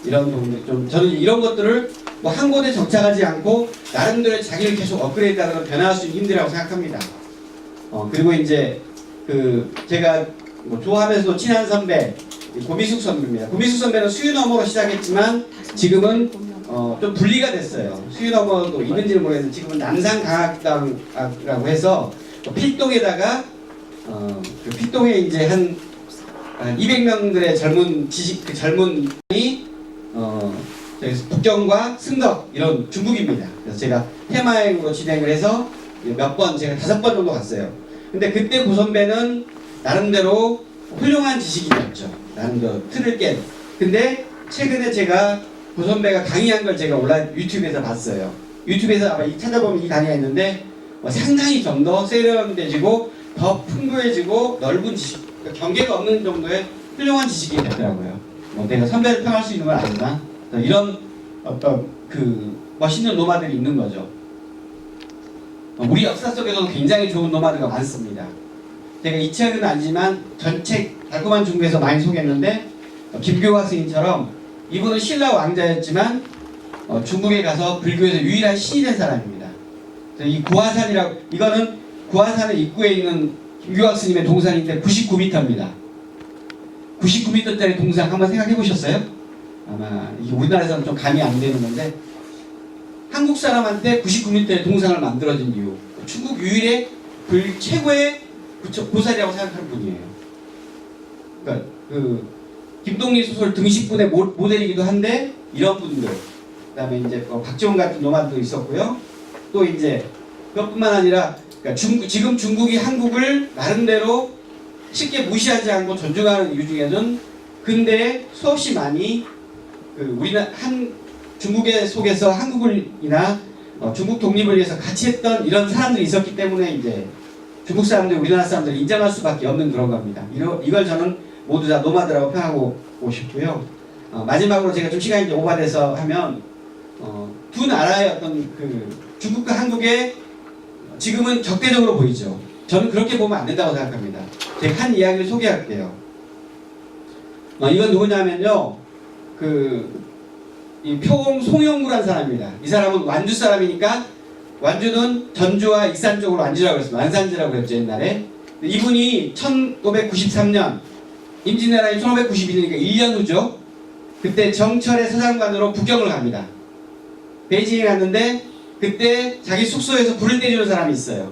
이런 부분들 좀 저는 이런 것들을 뭐 한 곳에 정착하지 않고 나름대로 자기를 계속 업그레이드하는 변화할 수 있는 힘들이라고 생각합니다. 그리고 이제 제가 뭐 좋아하면서도 친한 선배 고미숙 선배입니다. 고미숙 선배는 수유너머로 시작했지만 지금은 좀 분리가 됐어요. 수유너머도 있는지는 모르겠는데 지금은 남산강학당이라고 해서 필동에다가 필동에 이제 한 200명들의 젊은이 북경과 승덕 이런 중국입니다. 그래서 제가 테마행으로 진행을 해서 제가 5번 정도 갔어요. 근데 그때 고 선배는 나름대로 훌륭한 지식인이었죠. 나름대로 틀을 깬. 근데 최근에 제가 고 선배가 강의한 걸 제가 유튜브에서 봤어요. 유튜브에서 아마 찾아보면 이 강의가 있는데 상당히 좀 더 세련돼지고 더 풍부해지고 넓은 지식, 경계가 없는 정도의 훌륭한 지식이 됐더라고요. 내가 선배를 평할 수 있는 건 아니지만 이런 어떤 멋있는 노마들이 있는 거죠. 우리 역사 속에서도 굉장히 좋은 노마드가 많습니다. 제가 이 책은 아니지만 전체 달콤한 중국에서 많이 소개했는데 김교화 스님처럼 이분은 신라 왕자였지만 중국에 가서 불교에서 유일한 신이 된 사람입니다. 이 이거는 구화산의 입구에 있는 김교화 스님의 동상인데 99m입니다. 99m짜리 동상 한번 생각해 보셨어요? 아마 이게 우리나라에서는 좀 감이 안 되는 건데 한국 사람한테 99m의 동상을 만들어진 이유, 중국 유일의 최고의 고사리라고 생각하는 분이에요. 그러니까 그 김동리 소설 등식분의 모델이기도 한데 이런 분들, 그다음에 이제 박지원 같은 노마드도 있었고요. 또 이제 그것뿐만 아니라 그러니까 지금 중국이 한국을 나름대로 쉽게 무시하지 않고 존중하는 이유 중에는 근대에 수없이 많이 그 중국의 속에서 한국을이나 중국 독립을 위해서 같이 했던 이런 사람들이 있었기 때문에 이제 중국 사람들, 우리나라 사람들 인정할 수밖에 없는 그런 겁니다. 이걸 저는 모두 다 노마드라고 표현하고 싶고요. 마지막으로 제가 좀 시간이 이제 오버돼서 하면 두 나라의 어떤 그 중국과 한국의 지금은 적대적으로 보이죠. 저는 그렇게 보면 안 된다고 생각합니다. 제가 한 이야기를 소개할게요. 이건 누구냐면요, 이 표공 송영구라는 사람입니다. 이 사람은 완주 사람이니까 완주는 전주와 익산 쪽으로 완주라고 했습니다. 완산지라고 했죠 옛날에. 이분이 1593년 임진왜란이 1592년이니까 1년 후죠. 그때 정철의 서장관으로 북경을 갑니다. 베이징에 갔는데 그때 자기 숙소에서 불을 떼주는 사람이 있어요.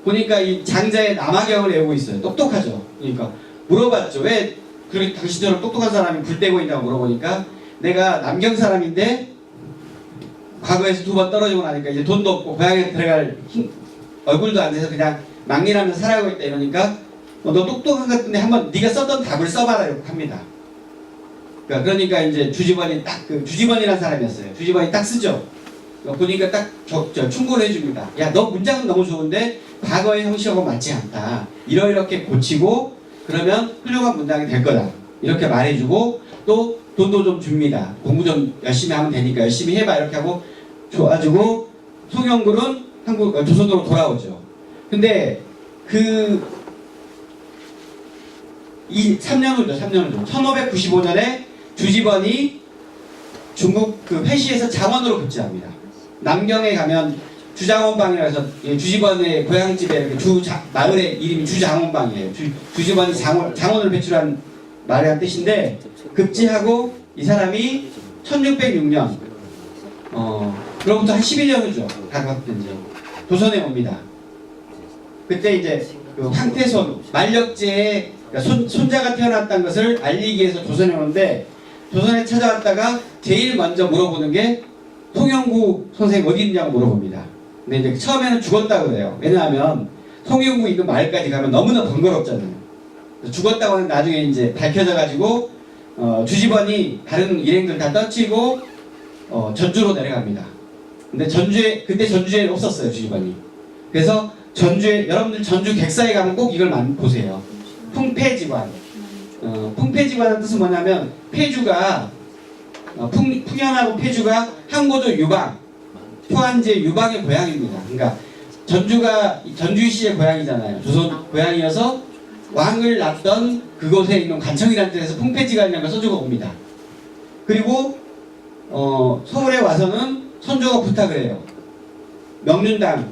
보니까 이 장자의 남아경을 외우고 있어요. 똑똑하죠. 그러니까 물어봤죠. 왜 그렇게 당신처럼 똑똑한 사람이 불 떼고 있냐고 물어보니까 내가 남경 사람인데 과거에서 2번 떨어지고 나니까 이제 돈도 없고 고향에 들어갈 얼굴도 안 돼서 그냥 막일하면서 살아가고 있다 이러니까 너 똑똑한 것 같은데 한번 네가 썼던 답을 써봐라 이렇게 합니다. 그러니까 이제 주지번이 주지번이라는 사람이었어요. 주지번이 딱 쓰죠. 보니까 딱 충고를 해줍니다. 야, 너 문장은 너무 좋은데 과거의 형식하고 맞지 않다. 이렇게 고치고 그러면 훌륭한 문장이 될 거다. 이렇게 말해주고 또 돈도 좀 줍니다. 공부 좀 열심히 하면 되니까 열심히 해봐 이렇게 하고 줘가지고 송영굴은 조선으로 돌아오죠. 근데 3년 후죠. 1595년에 주지번이 중국 회시에서 장원으로 급제합니다. 남경에 가면 주장원방이라고 해서 주지번의 고향집에 마을의 이름이 주장원방이에요. 주지번이 장원을 배출한 말의 뜻인데 급제하고 이 사람이 1606년 그로부터 한 11년 후죠. 이제 조선에 옵니다. 그때 이제 황태손 만력제의 손자가 태어났다는 것을 알리기 위해서 조선에 오는데 조선에 찾아왔다가 제일 먼저 물어보는 게 송영구 선생이 어디 있냐고 물어봅니다. 근데 이제 처음에는 죽었다고 그래요. 왜냐하면 송영구 있는 마을까지 가면 너무나 번거롭잖아요. 죽었다고 하는 나중에 이제 밝혀져가지고 주지번이 다른 일행들 다 떠치고 전주로 내려갑니다. 근데 그때 전주에 없었어요 주지번이. 그래서 여러분들 전주 객사에 가면 꼭 이걸 보세요. 풍패지관. 풍패지관의 뜻은 뭐냐면 폐주가 풍연하고 폐주가 항고조 유방, 표한제 유방의 고향입니다. 그러니까 전주시의 고향이잖아요. 조선 고향이어서 왕을 낳던 그곳에 있는 관청이라는 뜻에서 풍패지관이라는 걸 선조가 옵니다. 그리고 서울에 와서는 선조가 부탁을 해요.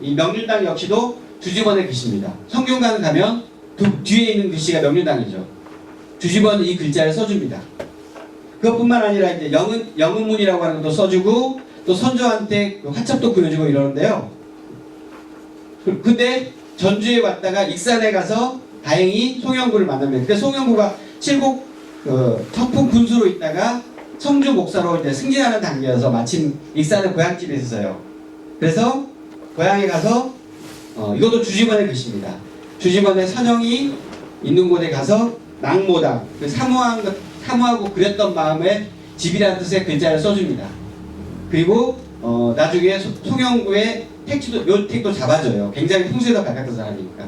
이 명륜당 역시도 주지번의 글씨입니다. 성균관 가면 뒤에 있는 글씨가 명륜당이죠. 주지번은 이 글자를 써줍니다. 그것뿐만 아니라 이제 영은문이라고 하는 것도 써주고 또 선조한테 화첩도 그려주고 이러는데요. 근데 전주에 왔다가 익산에 가서 다행히 송영구를 만납니다. 그래서 송영구가 칠곡 청풍 군수로 있다가 성주 목사로 이제 승진하는 단계여서 마침 익산의 고향집에 있었어요. 그래서 고향에 가서 이것도 주지번의 글씨입니다. 주지번의 선영이 있는 곳에 가서 낙모당 사모하고 그렸던 마음에 집이라는 뜻의 글자를 써줍니다. 그리고 나중에 송영구의 택도 잡아줘요. 굉장히 풍수에도 가깝던 사람이니까.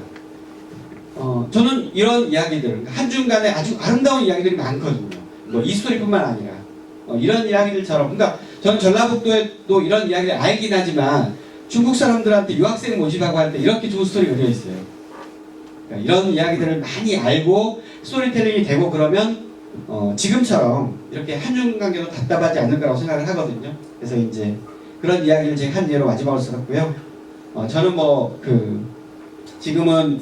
저는 이런 이야기들, 한중간에 아주 아름다운 이야기들이 많거든요. 이스토리뿐만 아니라 이런 이야기들처럼, 그러니까 저는 전라북도에도 이런 이야기를 알긴 하지만 중국 사람들한테 유학생 모집하고 할 때 이렇게 좋은 스토리가 되어 있어요. 그러니까 이런 이야기들을 많이 알고 스토리텔링이 되고 그러면 지금처럼 이렇게 한중 관계도 답답하지 않을 거라고 생각을 하거든요. 그래서 이제 그런 이야기를 제가 한 예로 마지막으로 써봤고요. 저는 지금은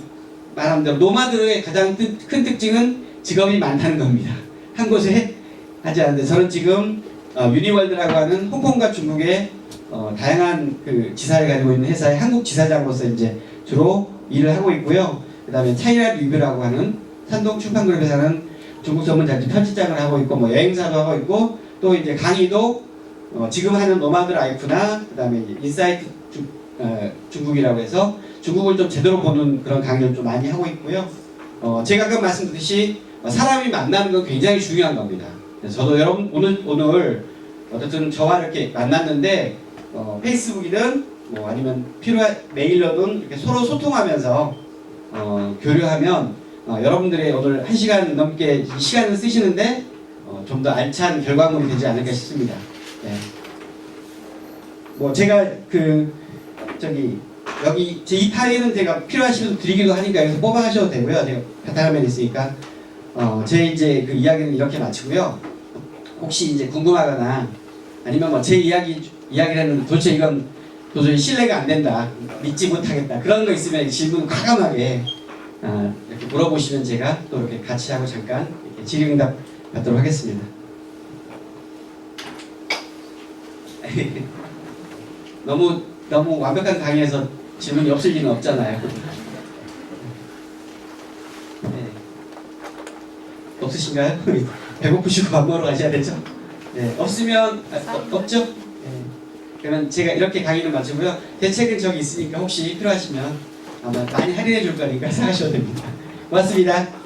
말한 대로 노마드의 가장 큰 특징은 직업이 많다는 겁니다. 한 곳에 하지 않는데 저는 지금 유니월드라고 하는 홍콩과 중국의 다양한 지사를 가지고 있는 회사의 한국 지사장으로서 이제 주로 일을 하고 있고요. 그 다음에 차이나 리뷰라고 하는 산동 출판그룹에서는 중국 전문 잡지 편집장을 하고 있고, 뭐 여행사도 하고 있고, 또 이제 강의도 지금 하는 노마드 라이프나 그 다음에 인사이트 중국이라고 해서 중국을 좀 제대로 보는 그런 강의를 좀 많이 하고 있고요. 제가 아까 말씀드렸듯이 사람이 만나는 건 굉장히 중요한 겁니다. 그래서 저도 여러분 오늘 어쨌든 저와 이렇게 만났는데 페이스북이든 뭐 아니면 필요한 메일로든 이렇게 서로 소통하면서 교류하면 여러분들의 오늘 1시간 넘게 이 시간을 쓰시는데 좀 더 알찬 결과물이 되지 않을까 싶습니다. 네. 뭐 제가 여기 제 이 파일은 제가 필요하시면 드리기도 하니까 여기서 뽑아가셔도 되고요. 제가 바탕화면에 있으니까 제 이제 그 이야기는 이렇게 마치고요. 혹시 이제 궁금하거나 아니면 뭐 제 이야기를 했는데 도대체 이건 도저히 신뢰가 안 된다, 믿지 못하겠다, 그런 거 있으면 질문 과감하게 이렇게 물어보시면 제가 또 이렇게 같이 하고 잠깐 이렇게 질의응답 받도록 하겠습니다. 너무 완벽한 강의에서 질문이 없을 리는 없잖아요. 네. 없으신가요? 배고프시고 밥 먹으러 가셔야 되죠? 네. 없으면 없죠? 네. 그러면 제가 이렇게 강의를 마치고요. 대책은 저기 있으니까 혹시 필요하시면 아마 많이 할인해 줄 거니까 사가셔도 됩니다. 고맙습니다.